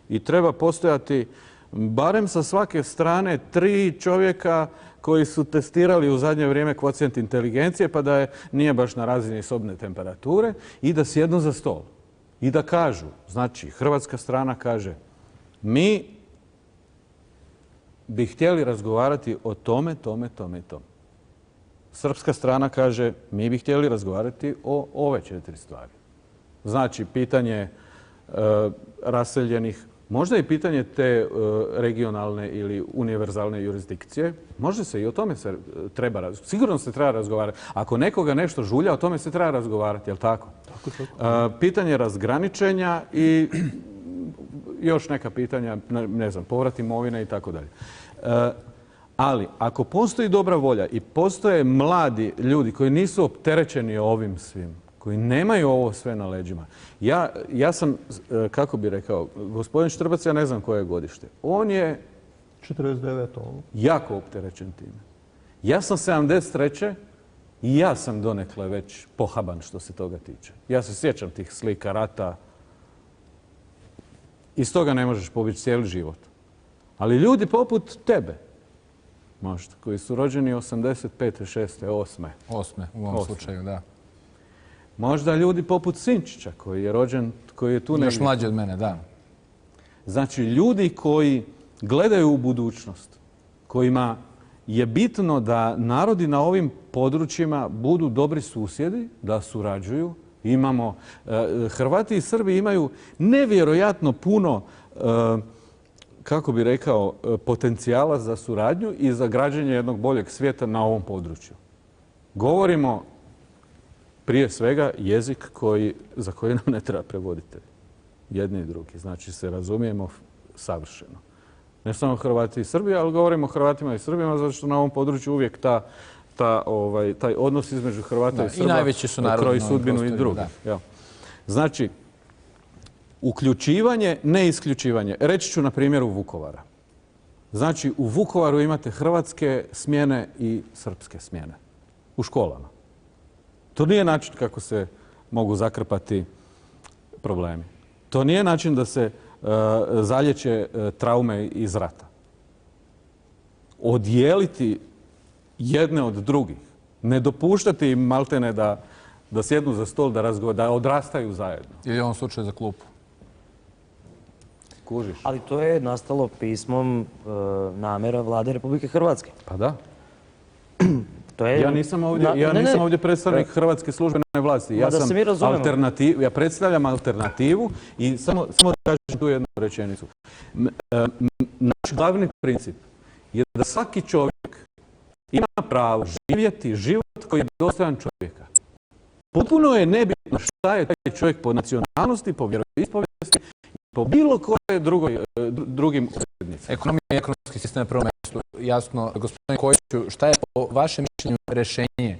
i treba postojati barem sa svake strane 3 čovjeka koji su testirali u zadnje vrijeme kvocijent inteligencije, pa da nije baš na razini sobne temperature, i da sjednu za stol. I da kažu, znači, hrvatska strana kaže, mi bi htjeli razgovarati o tome, tome, tome i tome. Srpska strana kaže, mi bi htjeli razgovarati o ove 4 stvari. Znači, pitanje raseljenih, možda i pitanje te regionalne ili univerzalne jurisdikcije. Možda se i o tome treba, sigurno se treba razgovarati. Ako nekoga nešto žulja, o tome se treba razgovarati, je li tako? Pitanje razgraničenja i još neka pitanja, ne znam, povrat imovine i tako dalje. Ali ako postoji dobra volja i postoje mladi ljudi koji nisu opterećeni ovim svim, koji nemaju ovo sve na leđima. Ja sam, kako bi rekao, gospodin Štrbac, ja ne znam koje je godište. On je 49. jako opterećen time. Ja sam 73. i ja sam donekle već pohaban što se toga tiče. Ja se sjećam tih slika rata. Iz toga ne možeš pobjeći cijeli život. Ali ljudi poput tebe, možda, koji su rođeni 85. 6. 8. 8. u ovom slučaju, da. Možda ljudi poput Sinčića, koji je rođen, koji je tu negdje. Još mlađi od mene, da. Znači, ljudi koji gledaju u budućnost, kojima je bitno da narodi na ovim područjima budu dobri susjedi, da surađuju. Imamo, Hrvati i Srbi imaju nevjerojatno puno, kako bi rekao, potencijala za suradnju i za građenje jednog boljeg svijeta na ovom području. Govorimo prije svega jezik za koji nam ne treba prevoditelj. Jedni i drugi. Znači se razumijemo savršeno. Ne samo Hrvati i Srbi, ali govorimo o Hrvatima i Srbima, zato što na ovom području uvijek taj odnos između Hrvata i Srba kroji sudbinu i druge. Znači, uključivanje, ne isključivanje. Reći ću na primjeru Vukovara. Znači, u Vukovaru imate hrvatske smjene i srpske smjene u školama. To nije način kako se mogu zakrpati problemi. To nije način da se zalječe traume iz rata. Odijeliti jedne od drugih, ne dopuštati im maltene da sjednu za stol, da odrastaju zajedno. Ili u ovom slučaju za klupu. Kužiš. Ali to je nastalo pismom namjera Vlade Republike Hrvatske. Pa da. Ja nisam ovdje predstavnik Hrvatske službene vlasti. Ja predstavljam alternativu i samo da kažem tu jednu rečenicu. Naš glavni princip je da svaki čovjek ima pravo živjeti život koji je dostojan čovjeka. Potpuno je nebitno šta je taj čovjek po nacionalnosti, po vjeroispovijesti i po bilo koje drugim odrednicama. Ekonomija i ekonomski sistem na prvom mjestu. Jasno, gospodine Kojiću, šta je po vašem mišljenju rješenje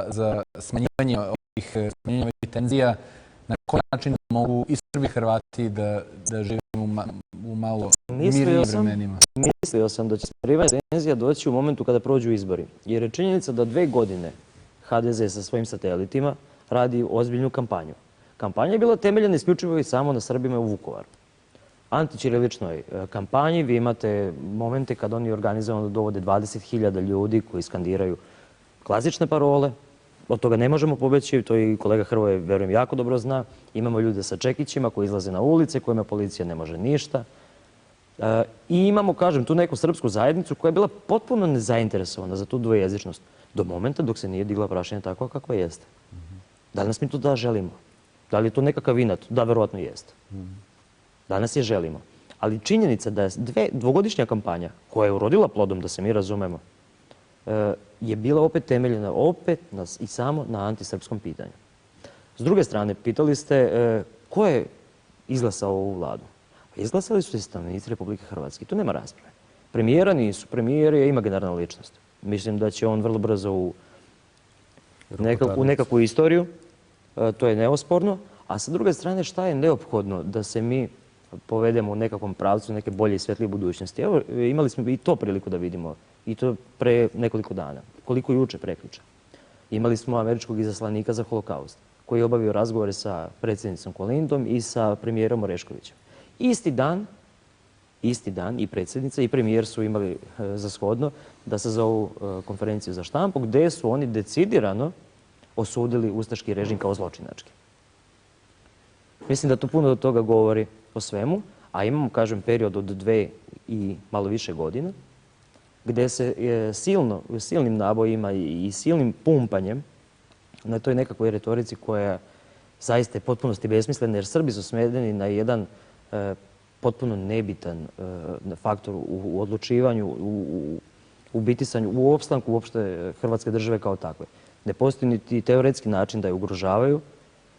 za smanjivanje ovih tenzija? Na koji način mogu i Srbi i Hrvati da živimo u malo mirnijim vremenima? Mislio sam da će smanjivanje tenzija doći u momentu kada prođu izbori. Jer je činjenica da 2 godine HDZ sa svojim satelitima radi ozbiljnu kampanju. Kampanja je bila temeljena isključivo i samo na Srbima u Vukovaru. Antićiriličnoj kampanji vi imate momente kad oni organizovano dovode 20.000 ljudi koji skandiraju klasične parole. Od toga ne možemo pobeći, to i kolega Hrvoje, verujem, jako dobro zna. Imamo ljude sa čekićima koji izlaze na ulice, kojima policija ne može ništa. I imamo, kažem, tu neku srpsku zajednicu koja je bila potpuno nezainteresovana za tu dvojezičnost. Do momenta dok se nije digla prašina takva kakva jeste. Da li nas mi to da želimo? Da li je to nekakav inat? Da, verovatno jeste. Danas je želimo. Ali činjenica da je dvogodišnja kampanja koja je urodila plodom, da se mi razumemo, je bila opet temeljena i samo na antisrpskom pitanju. S druge strane, pitali ste ko je izglasao ovu vladu? Izglasali su i stanovnici Republike Hrvatske. Tu nema rasprave. Premijera nisu. Premijer je imaginarna ličnost. Mislim da će on vrlo brzo u nekakvu istoriju. To je neosporno. A sa druge strane, šta je neophodno da se mi povedemo u nekakvom pravcu neke bolje i svetlije budućnosti? Evo, imali smo i to priliku da vidimo. I to pre nekoliko dana. Koliko juče, prekjuče. Imali smo američkog izaslanika za holokaust, koji je obavio razgovore sa predsjednicom Kolindom i sa premijerom Oreškovićem. Isti dan i predsjednica i premijer su imali za shodno da sazovu konferenciju za štampu gdje su oni decidirano osudili ustaški režim kao zločinački. Mislim da to puno od toga govori o svemu, a imamo, kažem, period od 2 i malo više godina gdje se silnim nabojima i silnim pumpanjem na toj nekakvoj retorici koja zaista je potpunosti besmislena, jer Srbi su svedeni na jedan potpuno nebitan faktor u odlučivanju, u bitisanju, u opstanku uopšte Hrvatske države kao takve. Ne postoji niti teoretski način da je ugrožavaju,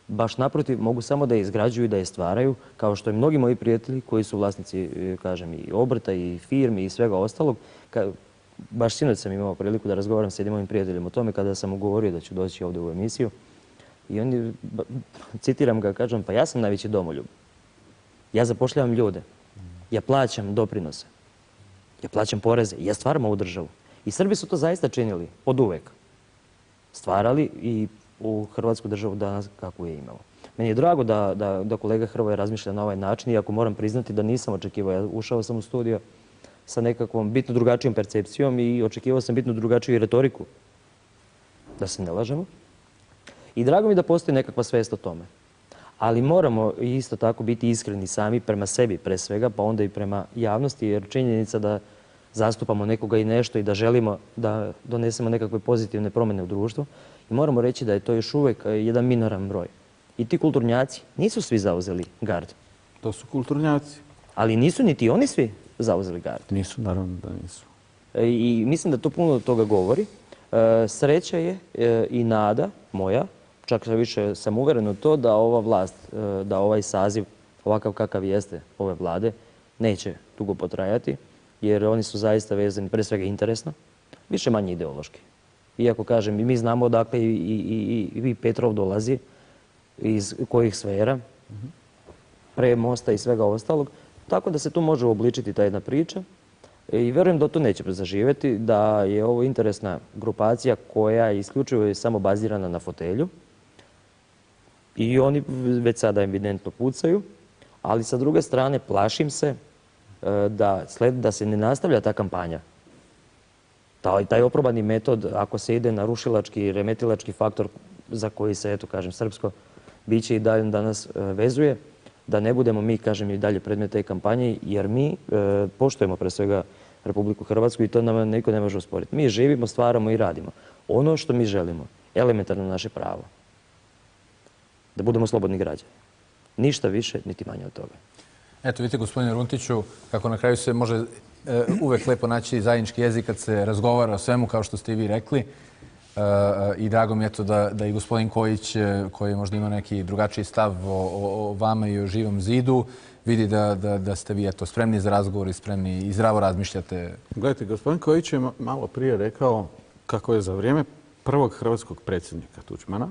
baš naprotiv, mogu samo da je izgrađuju i da je stvaraju, kao što i mnogi moji prijatelji koji su vlasnici, kažem, i obrta i firmi i svega ostalog. Baš sinoć sam imao priliku da razgovaram s jednim mojim prijateljem o tome kada sam mu govorio da ću doći ovdje u emisiju. I oni, citiram ga, kažem, pa ja sam najveći domoljub. Ja zapošljavam ljude. Ja plaćam doprinose. Ja plaćam poreze. Ja stvaram ovu državu. I Srbi su to zaista činili od uvek. Stvarali i u Hrvatsku državu danas kakvu je imamo. Meni je drago da kolega Hrvoje razmišlja na ovaj način, iako moram priznati da nisam očekivao. Ja ušao sam u studio sa nekakvom bitno drugačijom percepcijom i očekivao sam bitno drugačiju retoriku. Da se ne lažemo. I drago mi da postoji nekakva svest o tome. Ali moramo isto tako biti iskreni sami prema sebi pre svega, pa onda i prema javnosti, jer činjenica da zastupamo nekoga i nešto i da želimo da donesemo nekakve pozitivne promjene u društvu. I moramo reći da je to još uvijek jedan minoran broj. I ti kulturnjaci nisu svi zauzeli gard. To su kulturnjaci. Ali nisu niti oni svi zauzeli gard. Nisu, naravno da nisu. I mislim da to puno od toga govori. Sreća je i nada moja, čak više sam uveren u to da ova vlast, da ovaj saziv, ovakav kakav jeste ove vlade, neće dugo potrajati, jer oni su zaista vezani pre svega interesno, više manje ideološki. Iako kažem, i mi znamo odakle i Petrov dolazi, iz kojih sfera, pre Mosta i svega ostalog, tako da se tu može uobličiti ta jedna priča i vjerujem da to neće zaživjeti, da je ovo interesna grupacija koja je isključivo samo bazirana na fotelju i oni već sada evidentno pucaju, ali sa druge strane plašim se da se ne nastavlja ta kampanja. Taj oprobani metod, ako se ide na rušilački i remetilački faktor za koji se, eto kažem, srpsko biće i dalje danas vezuje, da ne budemo mi, kažem, i dalje predmet te kampanje, jer mi poštujemo pre svega Republiku Hrvatsku i to nam niko ne može osporiti. Mi živimo, stvaramo i radimo. Ono što mi želimo, elementarno naše pravo, da budemo slobodni građani. Ništa više, niti manje od toga. Eto, vidite, gospodine Runtiću, kako na kraju se može uvek lepo naći zajednički jezik kad se razgovara o svemu, kao što ste i vi rekli. I drago mi je to da i gospodin Kojić, koji možda ima neki drugačiji stav o vama i o Živom zidu, vidi da ste vi spremni za razgovor i spremni i zdravo razmišljate. Gledajte, gospodin Kojić je malo prije rekao kako je za vrijeme prvog hrvatskog predsjednika Tuđmana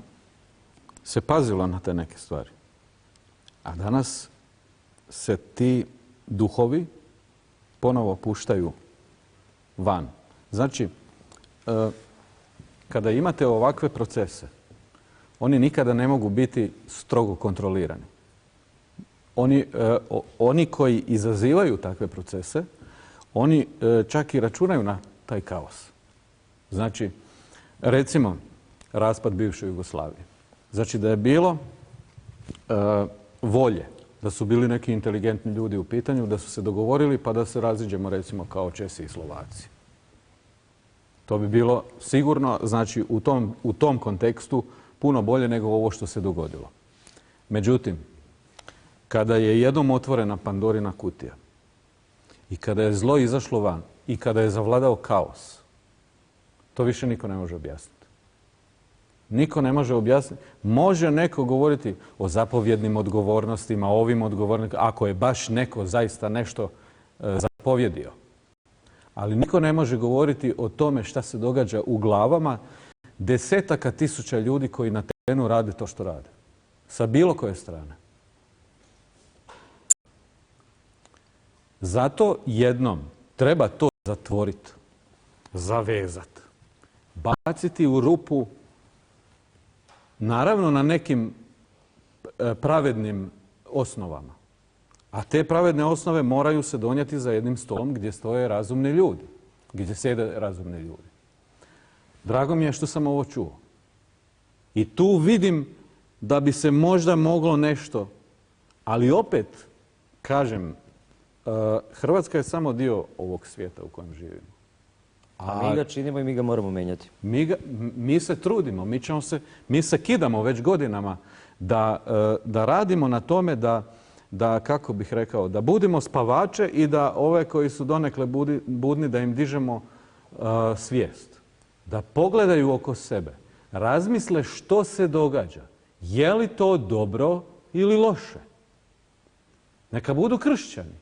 se pazilo na te neke stvari. A danas se ti duhovi ponovo puštaju van. Znači, kada imate ovakve procese, oni nikada ne mogu biti strogo kontrolirani. Oni koji izazivaju takve procese, oni čak i računaju na taj kaos. Znači, recimo, raspad bivše Jugoslavije. Znači da je bilo volje, da su bili neki inteligentni ljudi u pitanju, da su se dogovorili pa da se raziđemo recimo kao Česi i Slovaci. To bi bilo sigurno, znači u tom kontekstu puno bolje nego ovo što se dogodilo. Međutim, kada je jednom otvorena Pandorina kutija i kada je zlo izašlo van i kada je zavladao kaos, to više niko ne može objasniti. Niko ne može objasniti. Može neko govoriti o zapovjednim odgovornostima, ovim odgovornostima, ako je baš neko zaista nešto zapovjedio. Ali niko ne može govoriti o tome šta se događa u glavama desetaka tisuća ljudi koji na terenu rade to što rade. Sa bilo koje strane. Zato jednom treba to zatvoriti, zavezati, baciti u rupu, naravno na nekim pravednim osnovama. A te pravedne osnove moraju se donijeti za jednim stolom gdje stoje razumni ljudi, gdje sjede razumni ljudi. Drago mi je što sam ovo čuo. I tu vidim da bi se možda moglo nešto, ali opet, kažem, Hrvatska je samo dio ovog svijeta u kojem živimo. A mi ga činimo i mi ga moramo menjati. Mi se trudimo, mi se kidamo već godinama da radimo na tome da, kako bih rekao, da budimo spavače i da ove koji su donekle budni, da im dižemo svijest. Da pogledaju oko sebe, razmisle što se događa. Je li to dobro ili loše? Neka budu kršćani.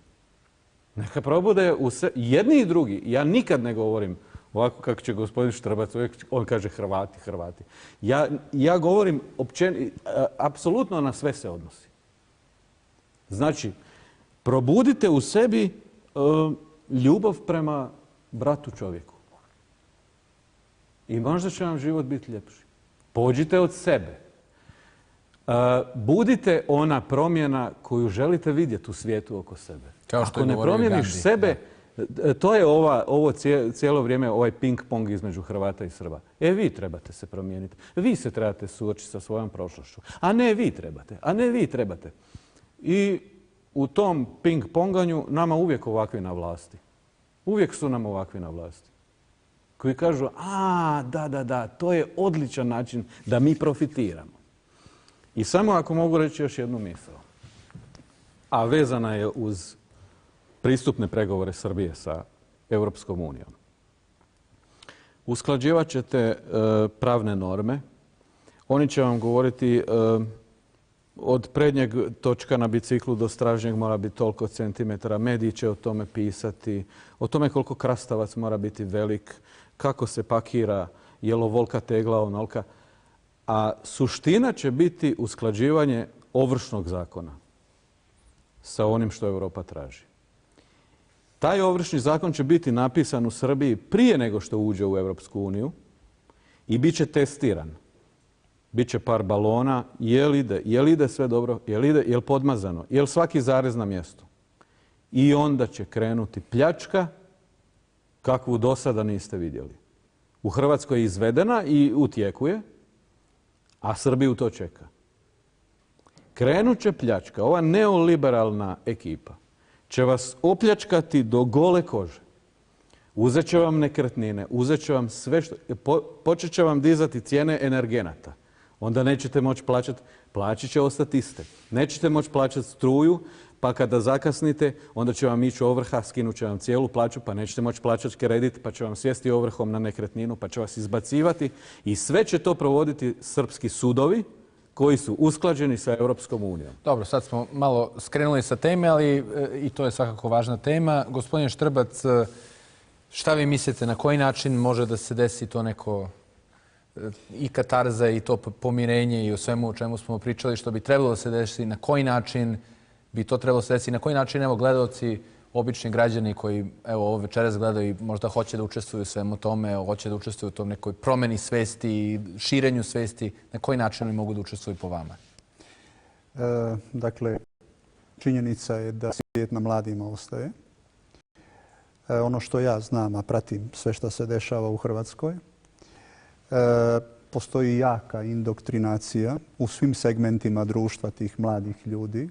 Neka probude jedni i drugi. Ja nikad ne govorim ovako kako će gospodin Štrbac, on kaže Hrvati, Hrvati. Ja govorim apsolutno na sve se odnosi. Znači, probudite u sebi ljubav prema bratu čovjeku. I možda će vam život biti ljepši. Pođite od sebe. Budite ona promjena koju želite vidjeti u svijetu oko sebe. Ako ne promijeniš sebe, to je ovo cijelo vrijeme ovaj ping-pong između Hrvata i Srba. Vi trebate se promijeniti. Vi se trebate suočiti sa svojom prošlošću. A ne vi trebate. A ne vi trebate. I u tom ping-ponganju nama uvijek ovakvi na vlasti. Uvijek su nam ovakvi na vlasti. Koji kažu, da, to je odličan način da mi profitiramo. I samo ako mogu reći još jednu misao, a vezana je uz pristupne pregovore Srbije sa Europskom unijom. Usklađivat ćete pravne norme. Oni će vam govoriti Od prednjeg točka na biciklu do stražnjeg mora biti toliko centimetara. Mediji će o tome pisati. O tome koliko krastavac mora biti velik. Kako se pakira. Je li ovolika tegla, onolika. A suština će biti usklađivanje ovršnog zakona sa onim što Europa traži. Taj ovršni zakon će biti napisan u Srbiji prije nego što uđe u Europsku uniju i bit će testiran. Biće par balona, je li ide sve dobro, je li podmazano, je li svaki zarez na mjestu. I onda će krenuti pljačka kakvu do sada niste vidjeli. U Hrvatskoj je izvedena i u tijeku je, a Srbiju to čeka. Krenut će pljačka. Ova neoliberalna ekipa će vas opljačkati do gole kože. Uzet će vam nekretnine, uzet će vam sve što... Počet će vam dizati cijene energenata. Onda nećete moći plaćati, plaće će ostati iste. Nećete moći plaćati struju, pa kada zakasnite, onda će vam ići ovrha, skinut će vam cijelu plaću, pa nećete moći plaćati kredit, pa će vam sjesti ovrhom na nekretninu, pa će vas izbacivati. I sve će to provoditi srpski sudovi koji su usklađeni sa Europskom unijom. Dobro, sad smo malo skrenuli sa teme, ali i to je svakako važna tema. Gospodine Štrbac, šta vi mislite, na koji način može da se desi to neko i katarza i to pomirenje i o svemu o čemu smo pričali, što bi trebalo da se desi, na koji način bi to trebalo se desiti, na koji način, evo, gledaoci, obični građani koji, evo, ovo večeras gledaju i možda hoće da učestvuju u svemu tome, hoće da učestvuju u tom nekoj promjeni svesti, širenju svesti, na koji način oni mogu da učestvuju po vama? Dakle, činjenica je da svijet na mladima ostaje. Ono što ja znam, a pratim sve što se dešava u Hrvatskoj, postoji jaka indoktrinacija u svim segmentima društva tih mladih ljudi.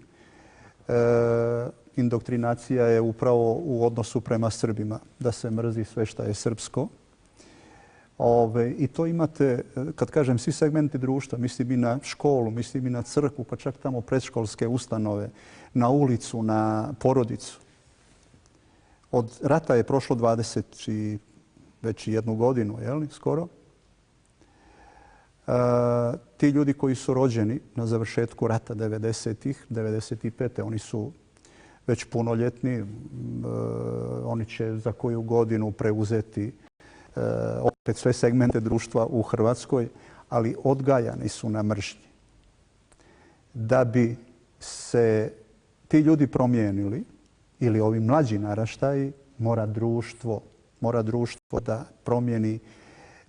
Indoktrinacija je upravo u odnosu prema Srbima, da se mrzi sve što je srpsko. I to imate, kad kažem svi segmenti društva, mislim i na školu, mislim i na crkvu, pa čak tamo predškolske ustanove, na ulicu, na porodicu. Od rata je prošlo 21 godinu, skoro. Ti ljudi koji su rođeni na završetku rata 90-ih, 95. oni su već punoljetni. Oni će za koju godinu preuzeti opet sve segmente društva u Hrvatskoj, ali odgajani su na mržnji. Da bi se ti ljudi promijenili, ili ovi mlađi naraštaji, mora društvo da promijeni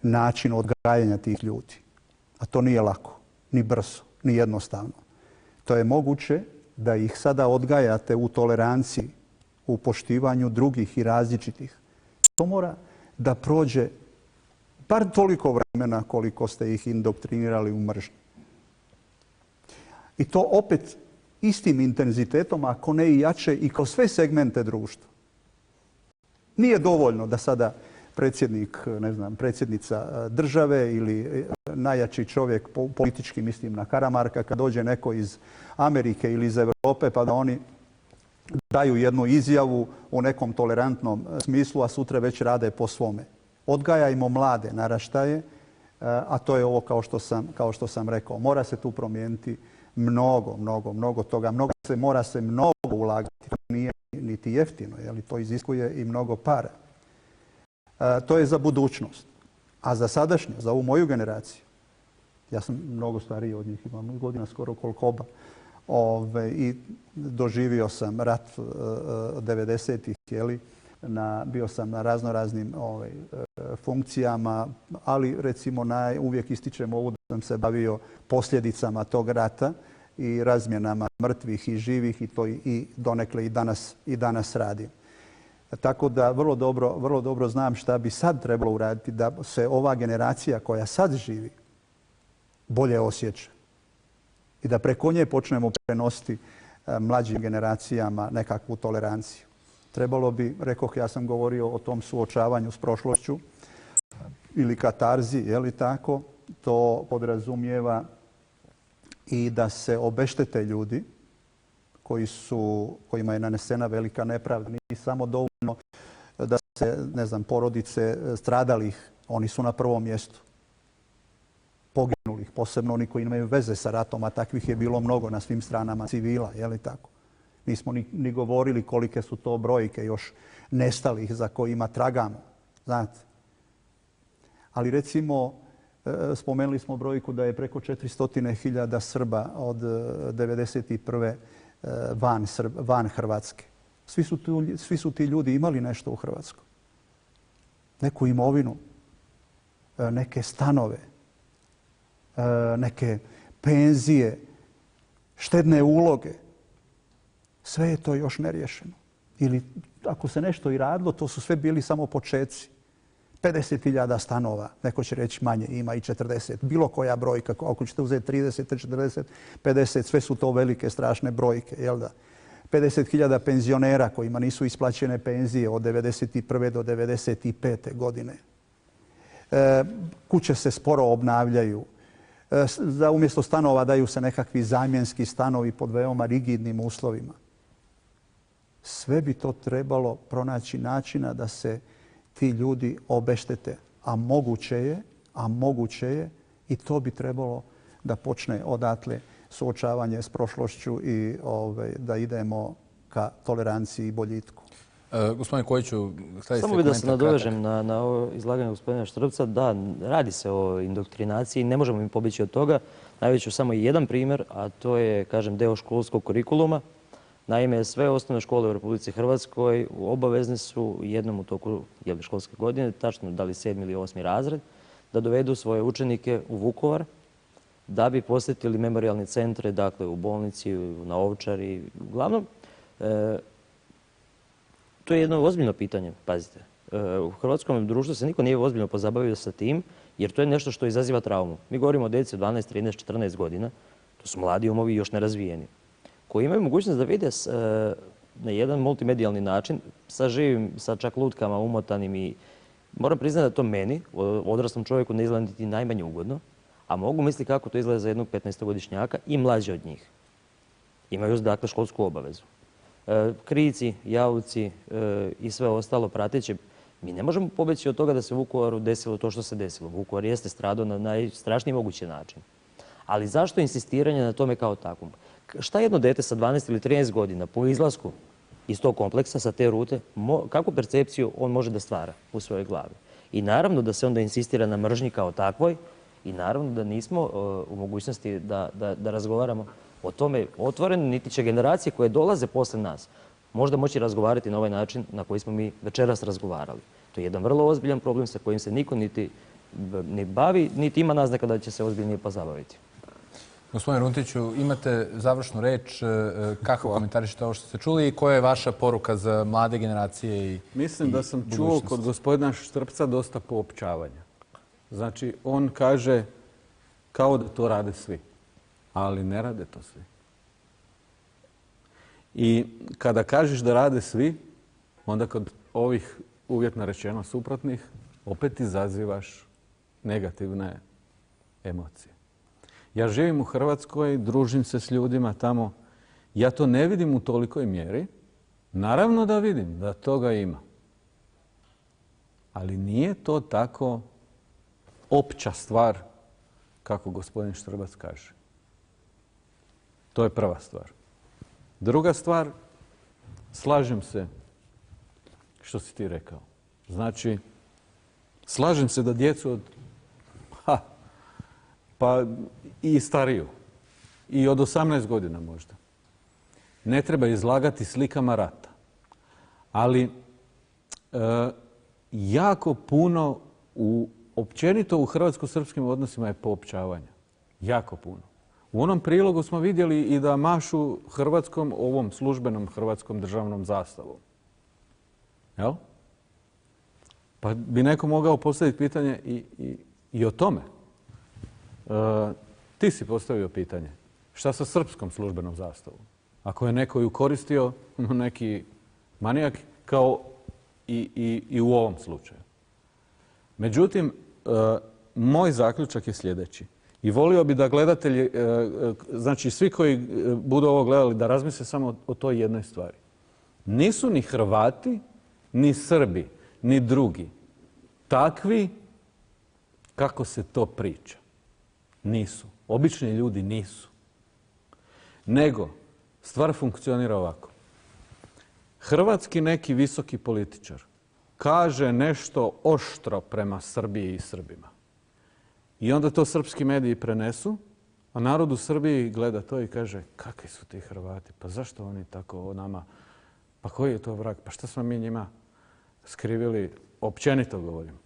način odgajanja tih ljudi. A to nije lako, ni brzo, ni jednostavno. To je moguće da ih sada odgajate u toleranciji, u poštivanju drugih i različitih. To mora da prođe bar toliko vremena koliko ste ih indoktrinirali u mržnju. I to opet istim intenzitetom, ako ne i jače, i kroz sve segmente društva. Nije dovoljno da sada predsjednik, predsjednica države ili najjači čovjek politički, mislim na Karamarka, kad dođe neko iz Amerike ili iz Europe, pa da oni daju jednu izjavu u nekom tolerantnom smislu, a sutra već rade po svome. Odgajajmo mlade naraštaje, a to je ovo kao što sam rekao. Mora se tu promijeniti mnogo toga. Mora se mnogo ulagati. To nije niti jeftino, to iziskuje i mnogo para. To je za budućnost. A za sadašnje, za ovu moju generaciju, ja sam mnogo stariji od njih, imam godina skoro koliko oba, i doživio sam rat 90-ih, bio sam na raznoraznim funkcijama, ali recimo uvijek ističem ovo da sam se bavio posljedicama tog rata i razmjenama mrtvih i živih, i to i donekle i danas radim. Tako da vrlo dobro znam šta bi sad trebalo uraditi da se ova generacija koja sad živi bolje osjeća i da preko nje počnemo prenositi mlađim generacijama nekakvu toleranciju. Trebalo bi, rekoh, ja sam govorio o tom suočavanju s prošlošću ili katarzi, tako, to podrazumijeva i da se obeštete ljudi kojima je nanesena velika nepravda. Nije samo dovoljno da se, porodice stradalih, oni su na prvom mjestu. Poginuli poginulih, posebno oni koji imaju veze sa ratom, a takvih je bilo mnogo na svim stranama civila, je li tako? Nismo ni govorili kolike su to brojke još nestalih za kojima tragamo, znate. Ali recimo, spomenuli smo brojku da je preko 400.000 Srba od 1991. van Hrvatske. Svi su ti ljudi imali nešto u Hrvatskoj. Neku imovinu, neke stanove, neke penzije, štedne uloge. Sve je to još neriješeno. Ili ako se nešto i radilo, to su sve bili samo počeci. 50.000 stanova, neko će reći manje, ima i 40. Bilo koja brojka, ako ćete uzeti 30, 40, 50, sve su to velike, strašne brojke, jel da? 50.000 penzionera kojima nisu isplaćene penzije od 1991. do 1995. godine. Kuće se sporo obnavljaju. Umjesto stanova daju se nekakvi zamjenski stanovi pod veoma rigidnim uslovima. Sve bi to trebalo pronaći načina da se ti ljudi obeštete. A moguće je i to bi trebalo da počne odatle suočavanje s prošlošću i da idemo ka toleranciji i boljitku. Gospodine Kojiću, samo bi da se nadovežem na ovo izlaganje gospodina Štrbca. Da, radi se o indoktrinaciji, ne možemo im pobjeći od toga. Navest ću samo jedan primjer, a to je, kažem, deo školskog kurikuluma. Naime, sve osnovne škole u Republici Hrvatskoj obavezne su jednom u toku školske godine, tačno da li 7. ili 8. razred, da dovedu svoje učenike u Vukovar da bi posjetili memorijalne centre, dakle u bolnici, na Ovčari. Uglavnom, to je jedno ozbiljno pitanje, pazite. U hrvatskom društvu se niko nije ozbiljno pozabavio sa tim, jer to je nešto što izaziva traumu. Mi govorimo o djeci od 12, 13, 14 godina, to su mladi umovi još nerazvijeni, koji imaju mogućnost da vide na jedan multimedijalni način, sa živim, sa čak lutkama umotanim i moram priznati da to meni, odraslom čovjeku, ne izgleda niti najmanje ugodno, a mogu misliti kako to izgleda za jednog 15-godišnjaka i mlađe od njih. Imaju dakle školsku obavezu. Krici, jauci i sve ostalo prateće, mi ne možemo pobjeći od toga da se u Vukovaru desilo to što se desilo. Vukovar jeste stradao na najstrašniji mogući način. Ali zašto insistiranje na tome kao takvom? Šta jedno dete sa 12 ili 13 godina po izlasku iz tog kompleksa, sa te rute, kakvu percepciju on može da stvara u svojoj glavi? I naravno da se onda insistira na mržnji kao takvoj i naravno da nismo u mogućnosti da razgovaramo o tome otvoreno, niti će generacije koje dolaze posle nas možda moći razgovarati na ovaj način na koji smo mi večeras razgovarali. To je jedan vrlo ozbiljan problem sa kojim se niko niti ne bavi, niti ima naznaka da će se ozbiljnije pozabaviti. Gospodine Runtiću, imate završnu reč. Kako komentarišete ovo što ste čuli i koja je vaša poruka za mlade generacije i Mislim da sam čuo kod gospodina Štrbca dosta poopćavanja. Znači, on kaže kao da to rade svi, ali ne rade to svi. I kada kažeš da rade svi, onda kod ovih uvjetno rečeno suprotnih opet izazivaš negativne emocije. Ja živim u Hrvatskoj, družim se s ljudima tamo. Ja to ne vidim u tolikoj mjeri. Naravno da vidim da toga ima. Ali nije to tako opća stvar kako gospodin Štrbac kaže. To je prva stvar. Druga stvar, slažem se što si ti rekao. Znači, slažem se da djecu od pa i stariju, i od 18 godina možda, ne treba izlagati slikama rata. Ali jako puno općenito u hrvatsko-srpskim odnosima je poopćavanja. Jako puno. U onom prilogu smo vidjeli i da mašu hrvatskom, ovom službenom hrvatskom državnom zastavom. Jel? Pa bi neko mogao postaviti pitanje i o tome. Ti si postavio pitanje. Šta sa srpskom službenom zastavom? Ako je neko ju koristio, neki manijak, kao i u ovom slučaju. Međutim, moj zaključak je sljedeći. I volio bi da gledatelji, znači svi koji budu ovo gledali, da razmisle samo o toj jednoj stvari. Nisu ni Hrvati, ni Srbi, ni drugi takvi kako se to priča. Nisu. Obični ljudi nisu. Nego, stvar funkcionira ovako. Hrvatski neki visoki političar kaže nešto oštro prema Srbiji i Srbima. I onda to srpski mediji prenesu, a narod u Srbiji gleda to i kaže kakvi su ti Hrvati, pa zašto oni tako o nama, pa koji je to vrag, pa šta smo mi njima skrivili, općenito govorim.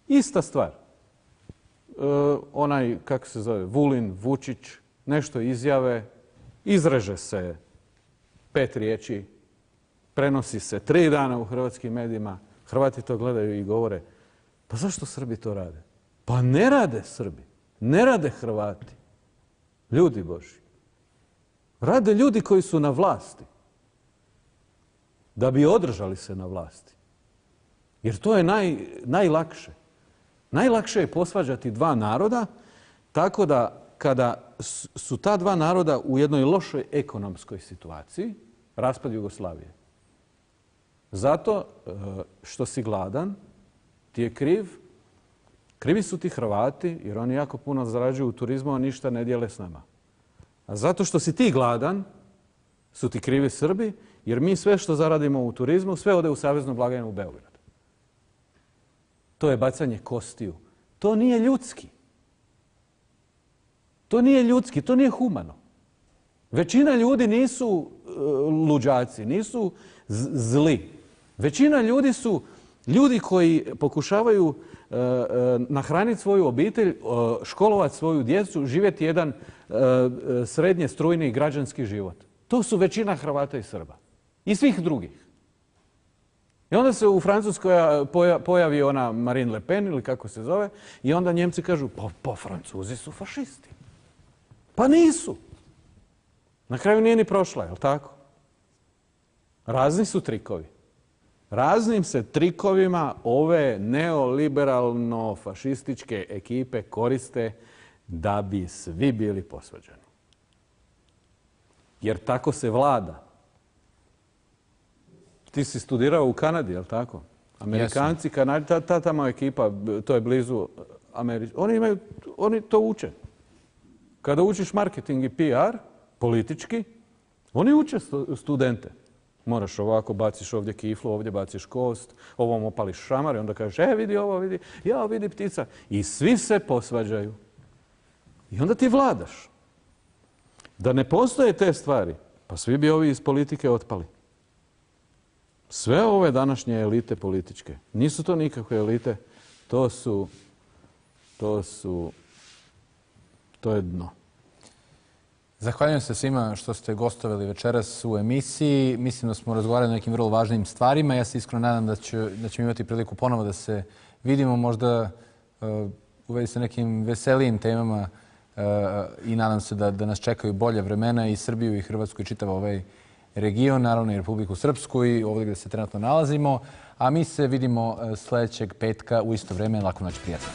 Ista stvar. Onaj, kako se zove, Vulin, Vučić, nešto izjave, izreže se 5 riječi, prenosi se 3 dana u hrvatskim medijima, Hrvati to gledaju i govore, pa zašto Srbi to rade? Pa ne rade Srbi, ne rade Hrvati. Ljudi Božji. Rade ljudi koji su na vlasti. Da bi održali se na vlasti. Jer to je najlakše. Najlakše je posvađati 2 naroda, tako da kada su ta 2 naroda u jednoj lošoj ekonomskoj situaciji, raspad Jugoslavije. Zato što si gladan, ti je kriv. Krivi su ti Hrvati, jer oni jako puno zarađuju u turizmu, a ništa ne dijele s nama. A zato što si ti gladan, su ti krivi Srbi, jer mi sve što zaradimo u turizmu, sve ode u saveznu blagajnu u Beograd. To je bacanje kostiju. To nije ljudski. To nije ljudski, to nije humano. Većina ljudi nisu luđaci, nisu zli. Većina ljudi su ljudi koji pokušavaju nahraniti svoju obitelj, školovati svoju djecu, živjeti jedan srednje strujni građanski život. To su većina Hrvata i Srba. I svih drugih. I onda se u Francuskoj pojavi ona Marine Le Pen ili kako se zove i onda Njemci kažu pa Francuzi su fašisti. Pa nisu. Na kraju nije ni prošla, jel tako? Razni su trikovi. Raznim se trikovima ove neoliberalno-fašističke ekipe koriste da bi svi bili posvađani. Jer tako se vlada. Ti si studirao u Kanadi, jel tako? Amerikanci, Kanadi, ta tamo ekipa, to je blizu Amerike. Oni to uče. Kada učiš marketing i PR, politički, oni uče studente. Moraš ovako, baciš ovdje kiflu, ovdje baciš kost, ovom opališ šamar i onda kažeš, vidi ovo, vidi, ja vidi ptica. I svi se posvađaju. I onda ti vladaš. Da ne postoje te stvari, pa svi bi ovi iz politike otpali. Sve ove današnje elite političke, nisu to nikakve elite, to je dno. Zahvaljujem se svima što ste gostovali večeras u emisiji. Mislim da smo razgovarali o nekim vrlo važnim stvarima. Ja se iskreno nadam da ćemo imati priliku ponovo da se vidimo, možda u vezi sa nekim veselijim temama i nadam se da nas čekaju bolje vremena i Srbiju i Hrvatsku i čitav ovaj region, naravno i Republiku Srpsku i ovdje gdje se trenutno nalazimo. A mi se vidimo sljedećeg petka u isto vrijeme. Laku noć, prijatno.